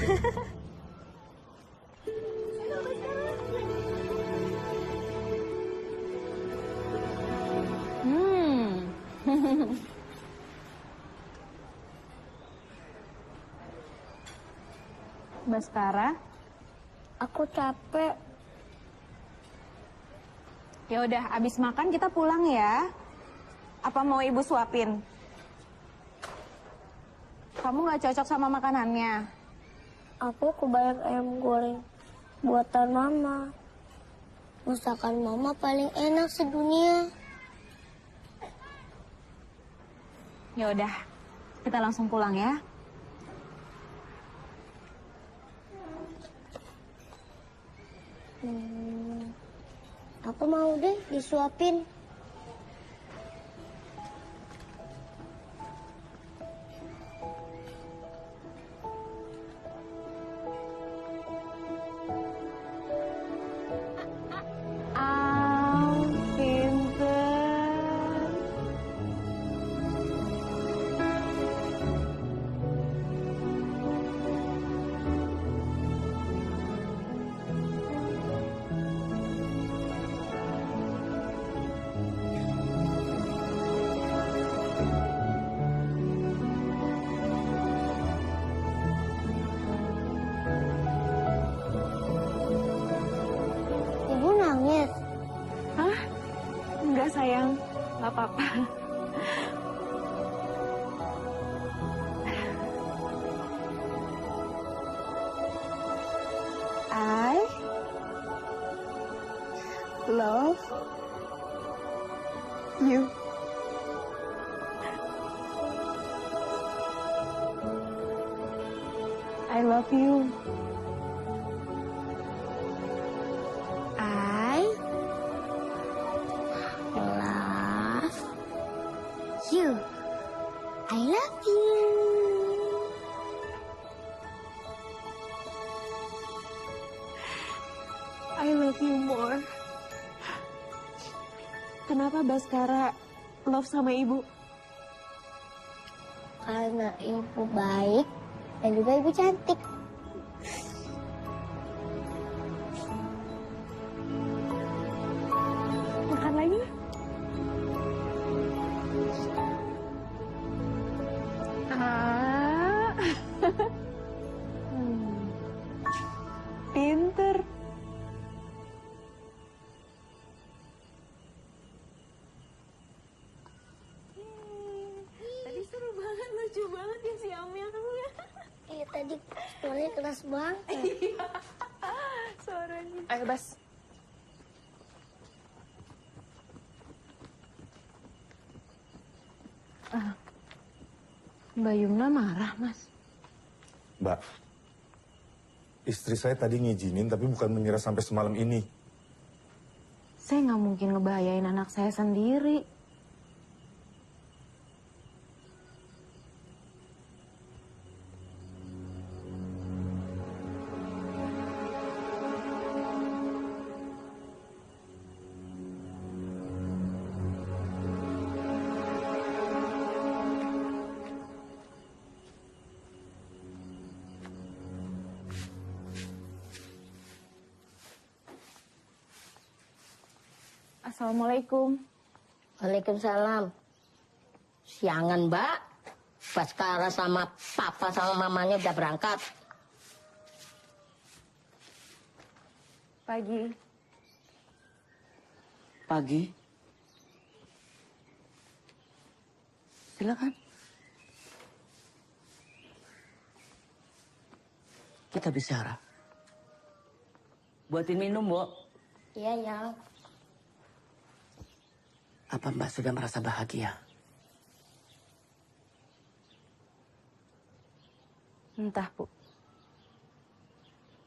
Baskara, aku capek. Ya udah, abis makan kita pulang ya. Apa mau ibu suapin? Kamu nggak cocok sama makanannya? Aku kebayang ayam goreng buatan mama. Masakan mama paling enak sedunia. Ya udah, kita langsung pulang ya. Aku mau deh disuapin. Ibu nangis. Hah? Enggak, sayang. Nggak apa-apa. I love you. I love you. I love you. I love you. I love you more. Kenapa Baskara love sama ibu? Karena ibu baik dan juga ibu cantik. Makan lagi. Pinter. Tadi seru banget, lucu banget ya si Amel kamu ya. Iya tadi suaranya keras banget. Suaranya. Ayo, Bas. Mbak Yumna marah, Mas. Mbak, istri saya tadi ngizinin tapi bukan menyerah sampai semalam ini. Saya nggak mungkin ngebahayain anak saya sendiri. Assalamualaikum. Waalaikumsalam. Siangan, Mbak. Baskara sama papa sama mamanya udah berangkat. Pagi. Pagi. Silakan. Kita bicara. Buatin minum, Bu. Iya, ya. Apa Mbak sudah merasa bahagia? Entah, Bu.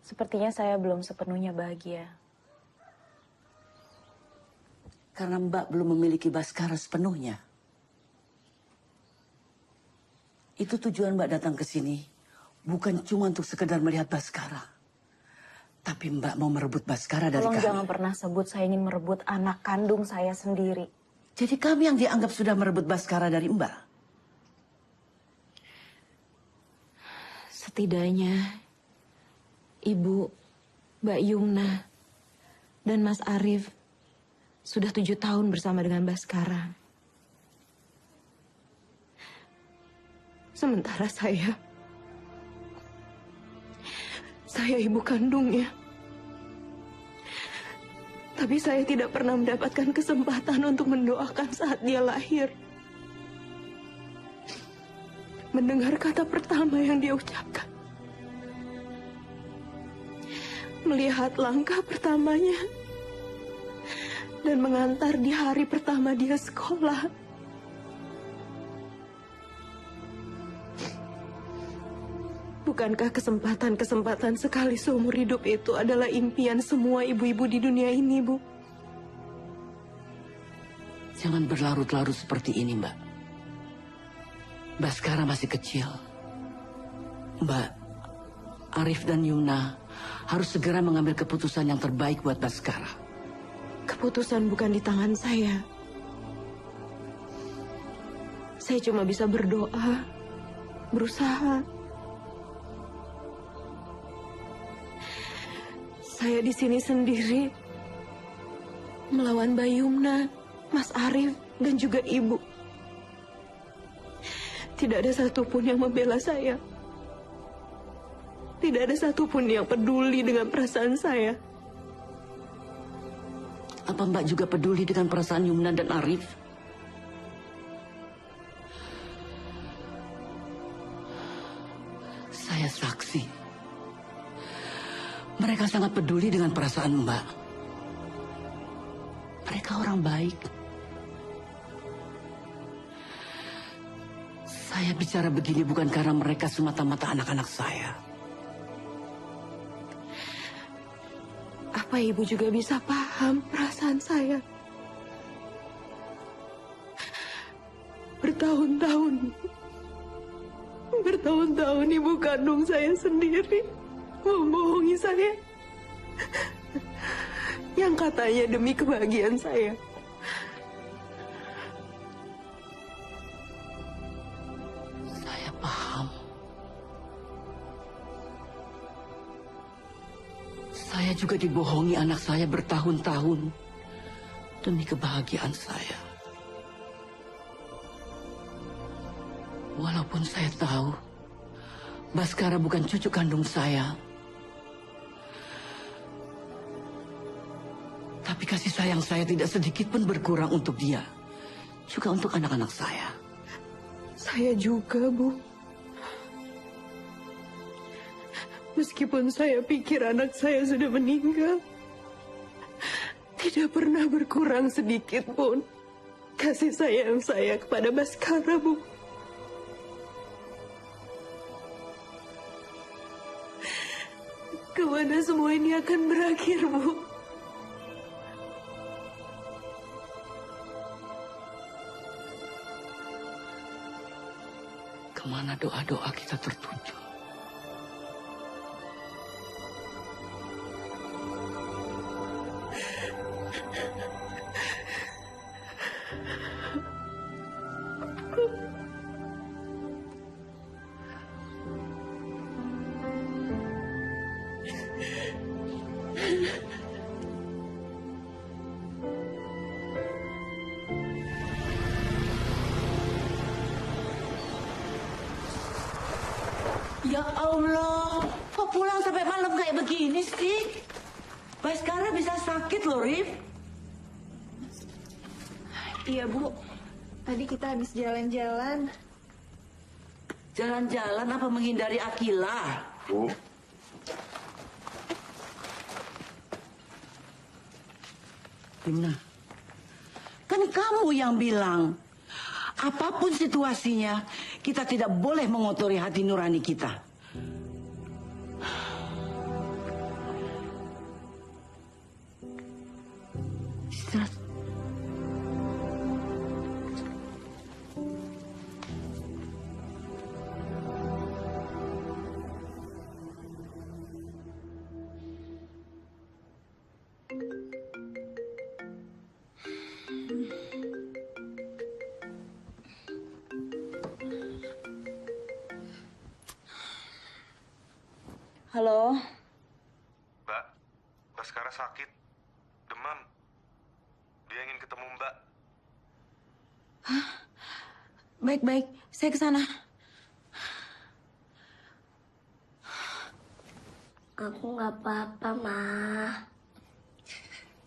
Sepertinya saya belum sepenuhnya bahagia. Karena Mbak belum memiliki Baskara sepenuhnya. Itu tujuan Mbak datang ke sini. Bukan cuma untuk sekedar melihat Baskara. Tapi Mbak mau merebut Baskara dari Tolong kami. jangan pernah sebut saya ingin merebut anak kandung saya sendiri. Jadi kami yang dianggap sudah merebut Baskara dari Mbak. Setidaknya Ibu, Mbak Yumna, dan Mas Arif sudah 7 tahun bersama dengan Baskara. Sementara saya ibu kandungnya. Tapi saya tidak pernah mendapatkan kesempatan untuk mendoakan saat dia lahir. Mendengar kata pertama yang dia ucapkan. Melihat langkah pertamanya. Dan mengantar di hari pertama dia sekolah. Bukankah kesempatan-kesempatan sekali seumur hidup itu adalah impian semua ibu-ibu di dunia ini, Bu? Jangan berlarut-larut seperti ini, Mbak. Baskara masih kecil. Mbak, Arif dan Yumna harus segera mengambil keputusan yang terbaik buat Baskara. Keputusan bukan di tangan saya. Saya cuma bisa berdoa, berusaha. Saya di sini sendiri, melawan Mbak Yumna, Mas Arif, dan juga Ibu. Tidak ada satupun yang membela saya. Tidak ada satupun yang peduli dengan perasaan saya. Apa Mbak juga peduli dengan perasaan Yumna dan Arif? Saya saksi. Mereka sangat peduli dengan perasaan Mbak. Mereka orang baik. Saya bicara begini bukan karena mereka semata-mata anak-anak saya. Apa Ibu juga bisa paham perasaan saya? Bertahun-tahun Ibu kandung saya sendiri membohongi saya. Yang katanya demi kebahagiaan saya. Saya paham. Saya juga dibohongi anak saya bertahun-tahun demi kebahagiaan saya. Walaupun saya tahu Baskara bukan cucu kandung saya, tapi kasih sayang saya tidak sedikit pun berkurang untuk dia, juga untuk anak-anak saya. Saya juga, Bu. Meskipun saya pikir anak saya sudah meninggal, tidak pernah berkurang sedikit pun kasih sayang saya kepada Baskara, Bu. Kemana semua ini akan berakhir, Bu? Kemana doa-doa kita tertuju? Ya Allah, kok pulang sampai malam kayak begini sih? Baskara bisa sakit loh, Rif. Iya, Bu. Tadi kita habis jalan-jalan. Jalan-jalan apa menghindari Akila? Bu. Timna, kan kamu yang bilang, apapun situasinya, kita tidak boleh mengotori hati nurani kita. Istirahat. Halo. Mbak, Baskara sakit. Demam. Dia ingin ketemu Mbak. Baik-baik, saya ke sana. Aku nggak apa-apa, Ma.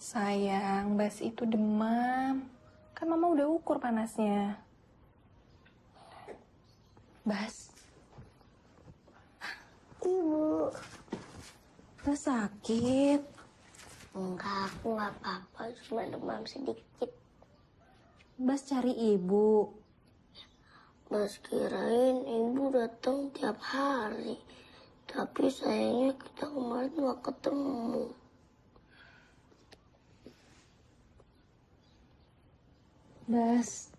Sayang, Bas itu demam. Kan Mama udah ukur panasnya. Bas. Ibu. Bas sakit. Enggak, aku nggak apa-apa. Cuma demam sedikit. Bas cari ibu. Bas kirain ibu datang tiap hari. Tapi sayangnya kita kemarin nggak ketemu. Bas,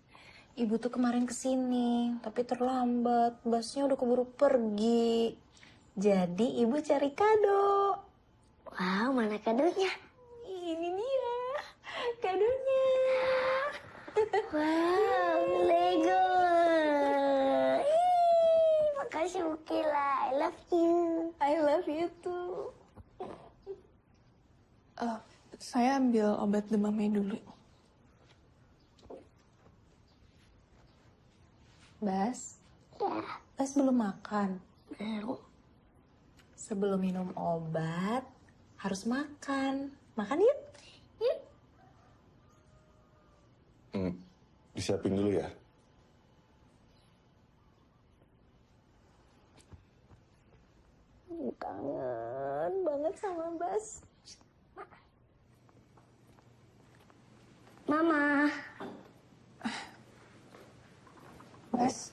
ibu tuh kemarin kesini, tapi terlambat. Basnya udah keburu pergi. Jadi ibu cari kado. Wow, mana kadonya? Ini dia, kadonya. Wow, Lego. Ih, makasih Ukila, I love you. I love you too. Saya ambil obat demamnya dulu. Bas, Ya, Bas belum makan. belum. Sebelum minum obat, harus makan. Makan yuk. Yuk. Disiapin dulu ya. Kangen banget sama Bas. Mama. Bas.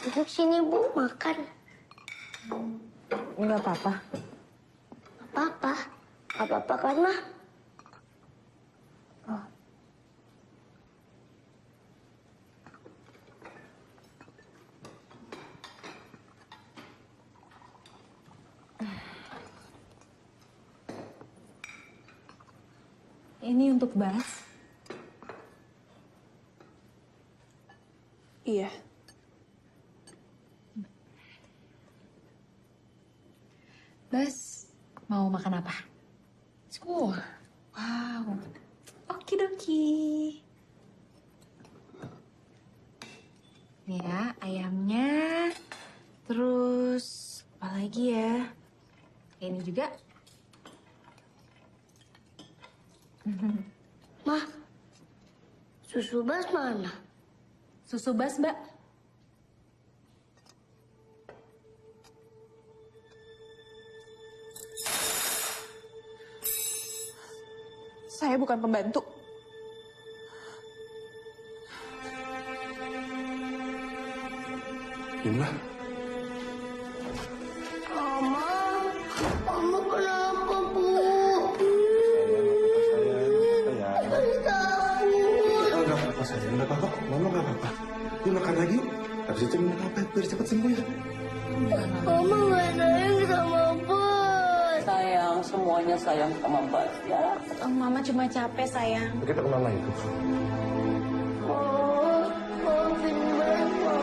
Duduk sini, Bu, makan. Enggak apa-apa. Apa-apa? Apa-apa kan, Ma? Ini untuk Bas. Iya. Bas, mau makan apa? Wow. Okidoki. Ini ya, ayamnya. Terus, apa lagi ya? Ini juga. Ma, susu Bas mana? Susu Bas, Mbak. Saya bukan pembantu. Bima, Mama, Mama kenapa, Bu? Bas takut. nggak apa-apa sayang, nggak apa-apa. Mama nggak apa-apa. Yuk makan lagi yuk. Habis itu minum apa biar cepat sembuh ya. Mama nggak sayang sama Bas. Sayang, semuanya sayang sama Bas ya. Mama cuma capek, sayang. Kita ke mama itu. Oh, maafin Bas, Ma.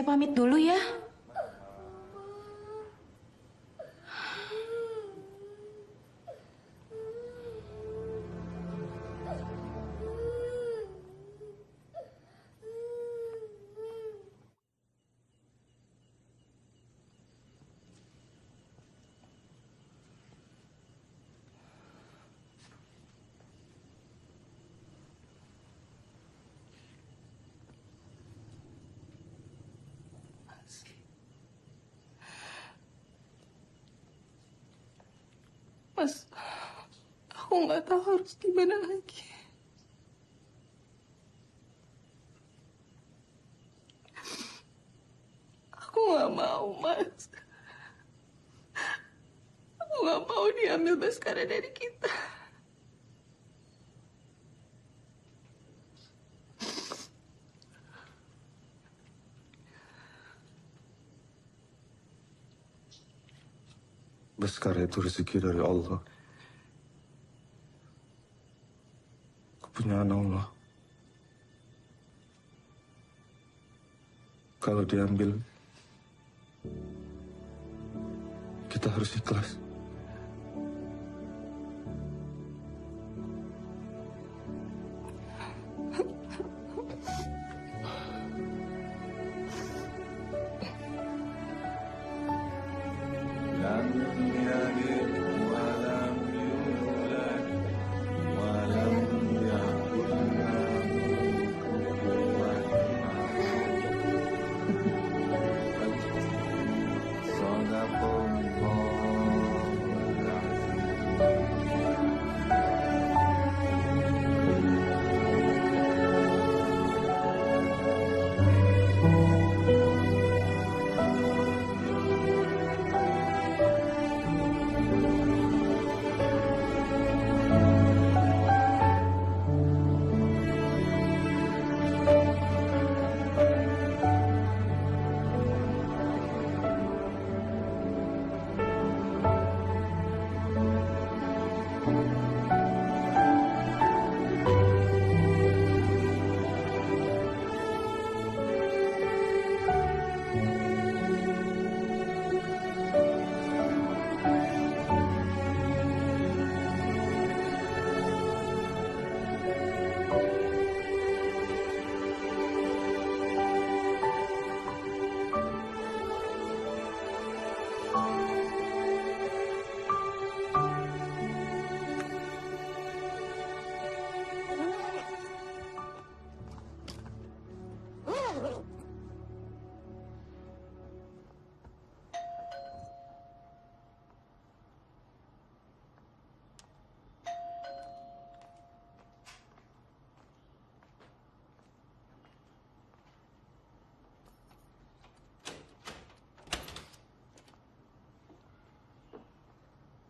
pamit dulu ya. Mas, aku nggak tahu harus gimana lagi. Aku nggak mau, Mas. Aku nggak mau diambil Baskara dari kita. Baskara itu rezeki dari Allah. Kepunyaan Allah. Kalau diambil, kita harus ikhlas.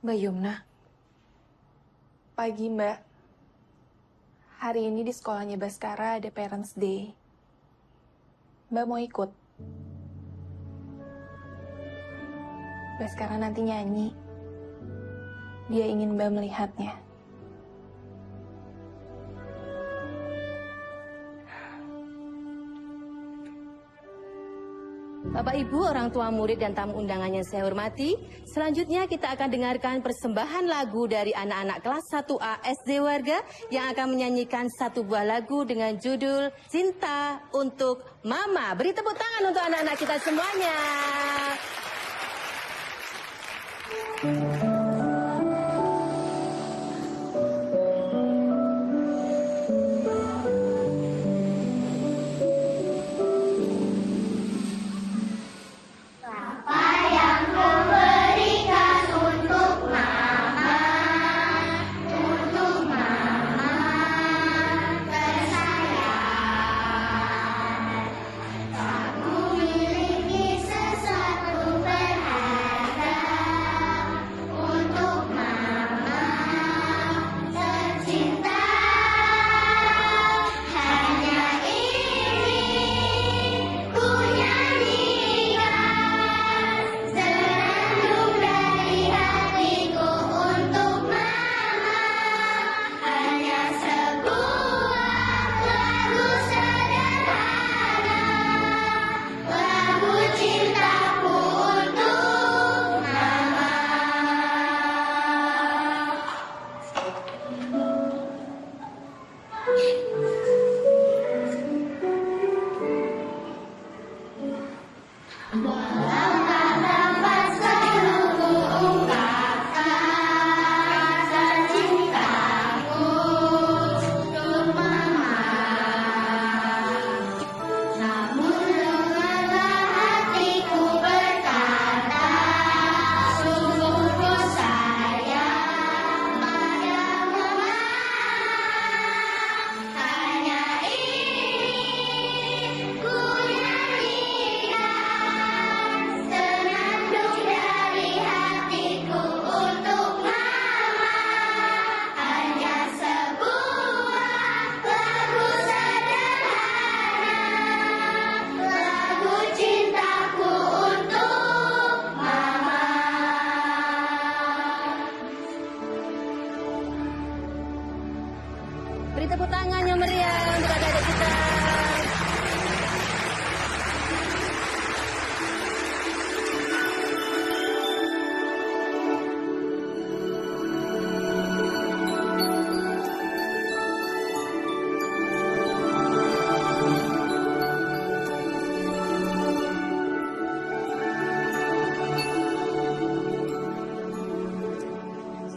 Mbak Yumna. Pagi, Mbak. Hari ini di sekolahnya Baskara ada Parents Day. Mbak mau ikut? Baskara nanti nyanyi. Dia ingin Mbak melihatnya. Bapak Ibu, orang tua murid dan tamu undangan yang saya hormati, selanjutnya kita akan dengarkan persembahan lagu dari anak-anak kelas 1A SD Warga yang akan menyanyikan satu buah lagu dengan judul Cinta untuk Mama. Beri tepuk tangan untuk anak-anak kita semuanya. Aku miliki sesuatu berharga. Dalam nafas seluruh ungkapkan rasa cintaku untuk mama. Namun dengarlah hatiku berkata, sungguh ku sayang pada mama. Hanya ini ku nyanyikan senandung dari hatiku untuk mama. Hanya sebuah lagu sederhana, lagu cintaku untuk mama. Beri tepuk tangan yang meriah untuk adik-adik kita.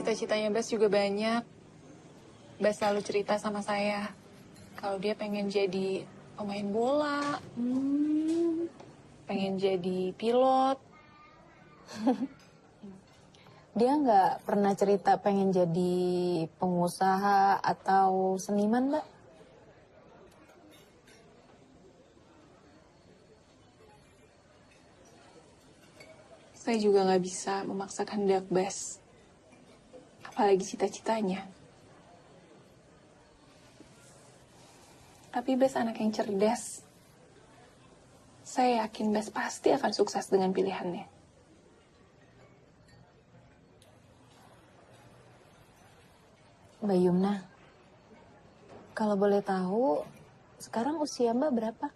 Cita-citanya Bas juga banyak. Bas selalu cerita sama saya kalau dia pengen jadi pemain bola, pengen jadi pilot. Dia nggak pernah cerita pengen jadi pengusaha atau seniman, Mbak? Saya juga nggak bisa memaksa kehendak Bas, apalagi cita-citanya. Tapi Bas anak yang cerdas. Saya yakin Bas pasti akan sukses dengan pilihannya. Mbak Yumna, kalau boleh tahu, sekarang usia Mbak berapa?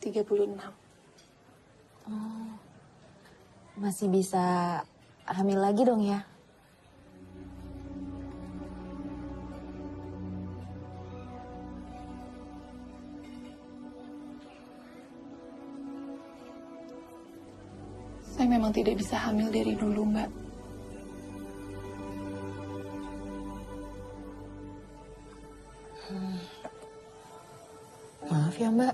36. Oh, masih bisa hamil lagi dong ya? Saya memang tidak bisa hamil dari dulu, Mbak. Maaf ya, Mbak.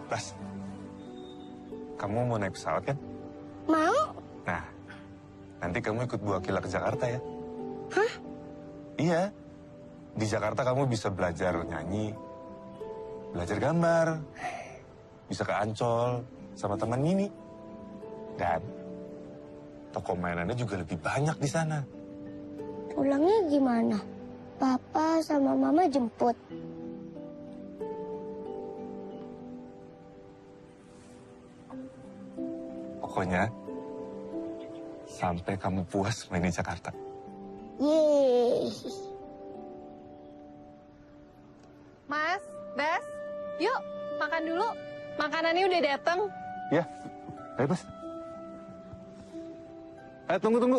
Bas, kamu mau naik pesawat kan? Mau? Nah, nanti kamu ikut Bu Akila ke Jakarta ya? Hah? Iya. Di Jakarta kamu bisa belajar nyanyi, belajar gambar, bisa ke Ancol sama teman Mini. Dan toko mainannya juga lebih banyak di sana. Pulangnya gimana? Papa sama Mama jemput. Pokoknya, sampai kamu puas main di Jakarta. Yeay. Mas, Bas, yuk makan dulu. Makanannya udah datang. Ya, ayo Bas. Tunggu.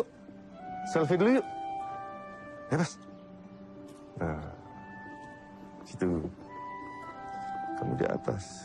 Selfie dulu yuk. Ya Bas. Nah, situ. Kamu di atas.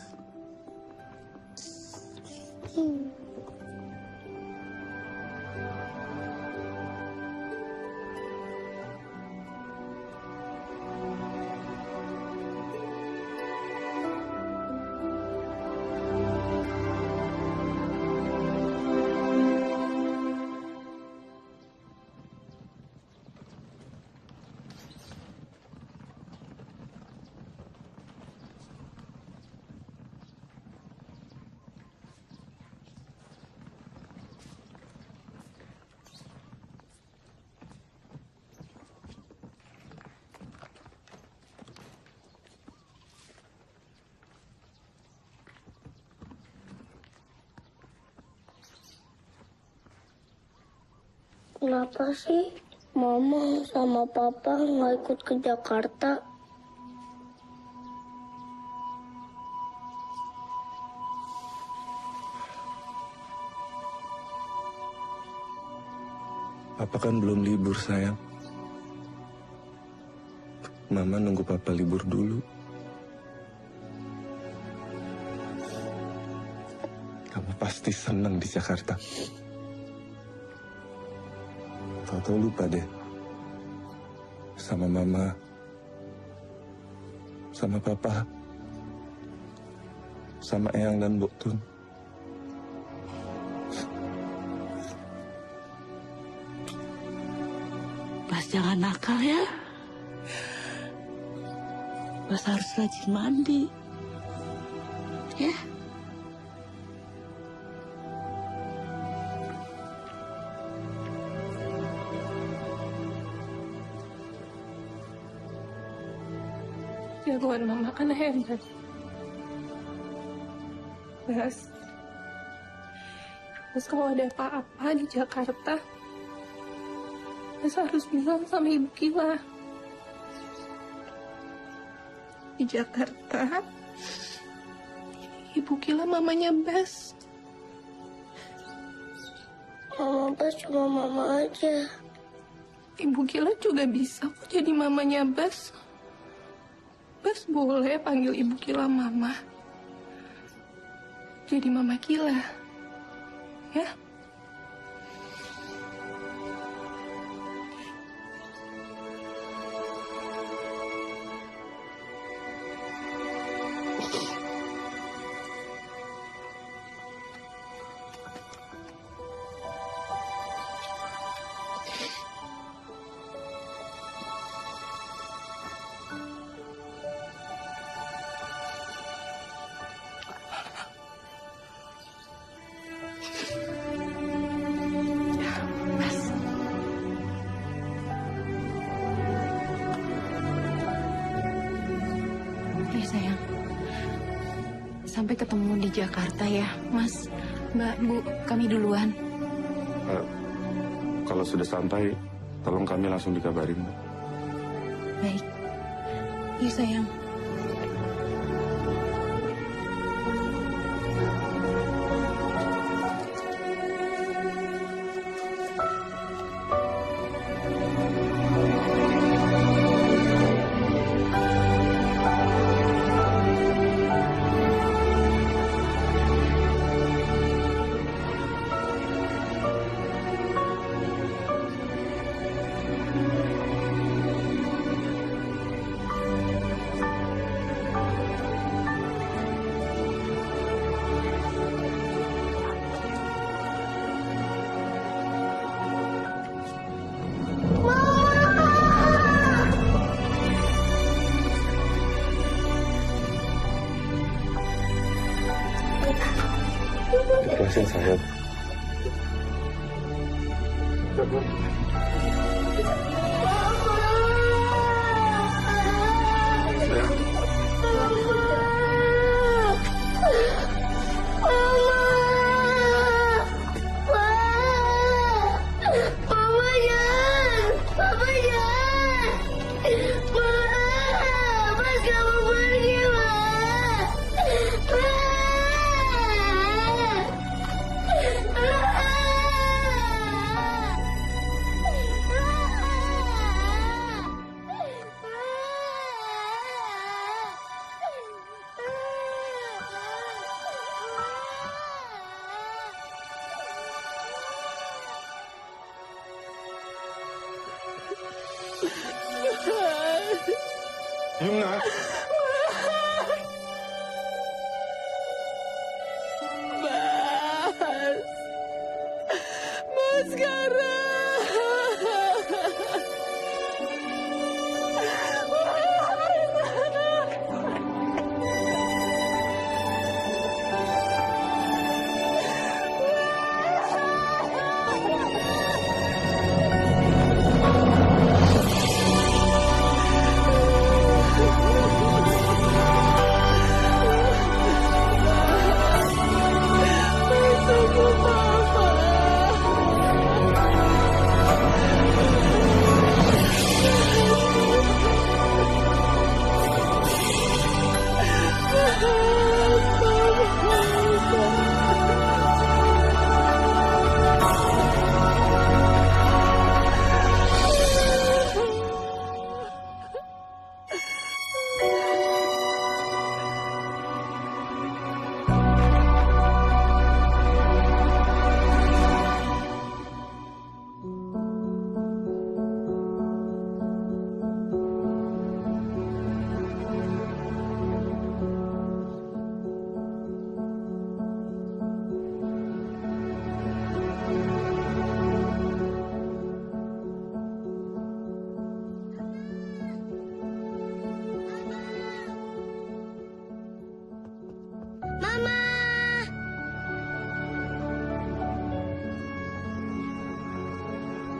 Kenapa sih Mama sama Papa nggak ikut ke Jakarta? Papa kan belum libur, sayang. Mama nunggu Papa libur dulu. Kamu pasti senang di Jakarta. Tahu-tahu lupa deh. Sama Mama. Sama Papa. Sama Eyang dan Mbok Tun. Bas jangan nakal ya. Bas harus rajin mandi. Ya. Jagoan mama kan hebat. Bas kalau ada apa-apa di Jakarta, Bas harus bilang sama Ibu Kila. Di Jakarta, Ibu Kila mamanya Bas. Mama Bas cuma mama aja. Ibu Kila juga bisa kok jadi mamanya Bas. Bas boleh panggil Ibu Kila mama. Jadi Mama Kila. Ya? Sayang, sampai ketemu di Jakarta ya, Mas, Mbak, Bu, kami duluan. Kalau sudah sampai, tolong kami langsung dikabarin. Baik, iya sayang. Ikhlasin sayang. Yumna. Mas Kara.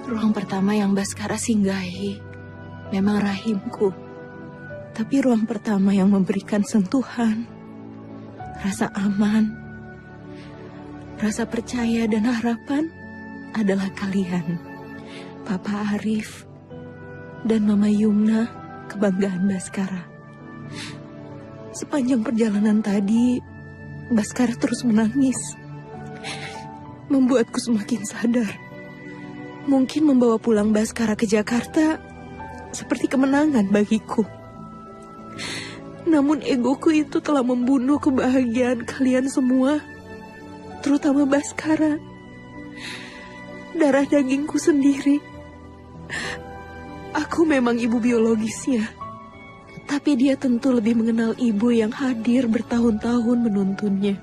Ruang pertama yang Baskara singgahi memang rahimku. Tapi ruang pertama yang memberikan sentuhan, rasa aman, rasa percaya dan harapan adalah kalian, Papa Arif dan Mama Yumna, kebanggaan Baskara. Sepanjang perjalanan tadi, Baskara terus menangis, membuatku semakin sadar. Mungkin membawa pulang Baskara ke Jakarta seperti kemenangan bagiku. Namun egoku itu telah membunuh kebahagiaan kalian semua, terutama Baskara, darah dagingku sendiri. Aku memang ibu biologisnya, tapi dia tentu lebih mengenal ibu yang hadir bertahun-tahun menuntunnya.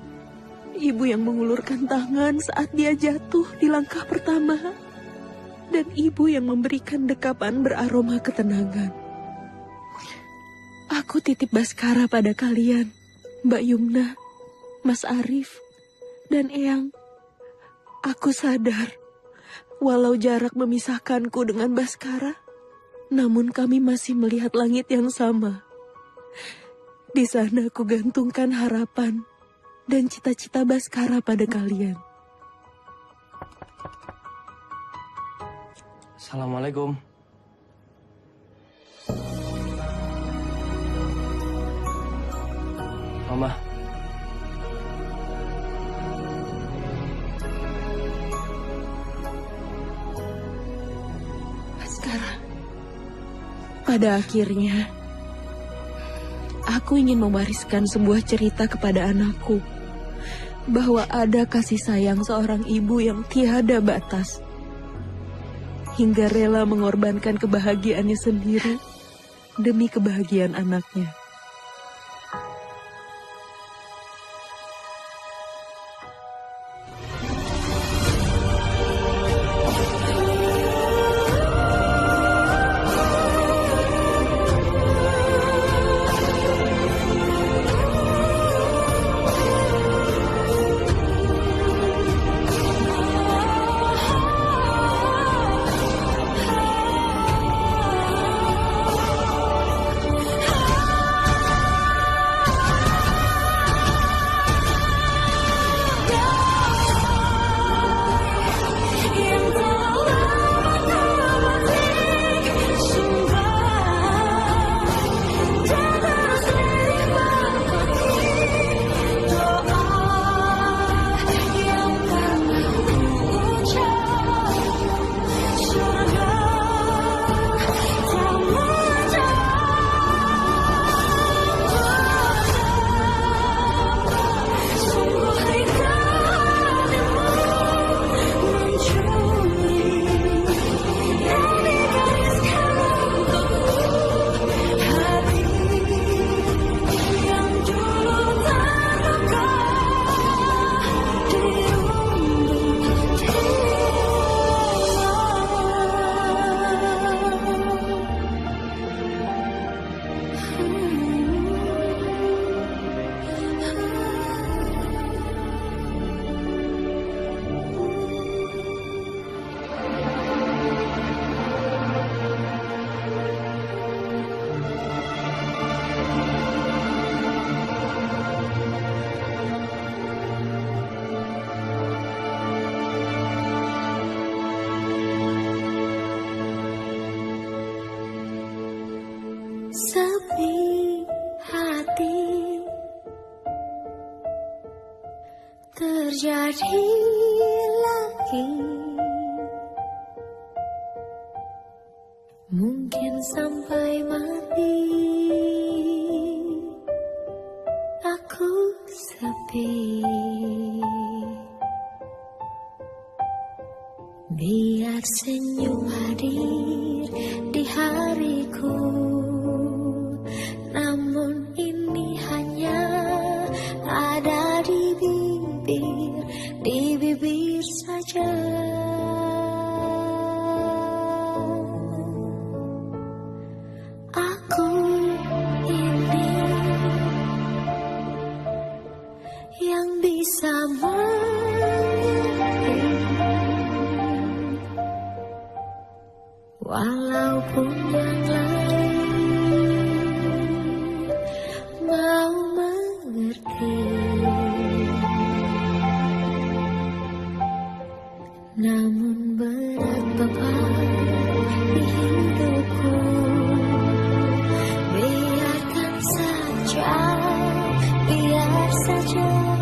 Ibu yang mengulurkan tangan saat dia jatuh di langkah pertama, dan ibu yang memberikan dekapan beraroma ketenangan. Aku titip Baskara pada kalian, Mbak Yumna, Mas Arif, dan Eyang. Aku sadar, walau jarak memisahkanku dengan Baskara, namun kami masih melihat langit yang sama. Di sana aku gantungkan harapan dan cita-cita Baskara pada kalian. Assalamualaikum. Mama. Baskara, pada akhirnya, aku ingin mewariskan sebuah cerita kepada anakku, bahwa ada kasih sayang seorang ibu yang tiada batas, hingga rela mengorbankan kebahagiaannya sendiri demi kebahagiaan anaknya. Sepi hati terjadi lagi, mungkin sampai mati aku sepi. Biar senyum hadir di hariku, namun ini hanya ada di bibir saja. Aku ini yang bisa Walaupun yang lain mau mengerti, namun berat beban di hidupku. Biarkan saja, biar saja.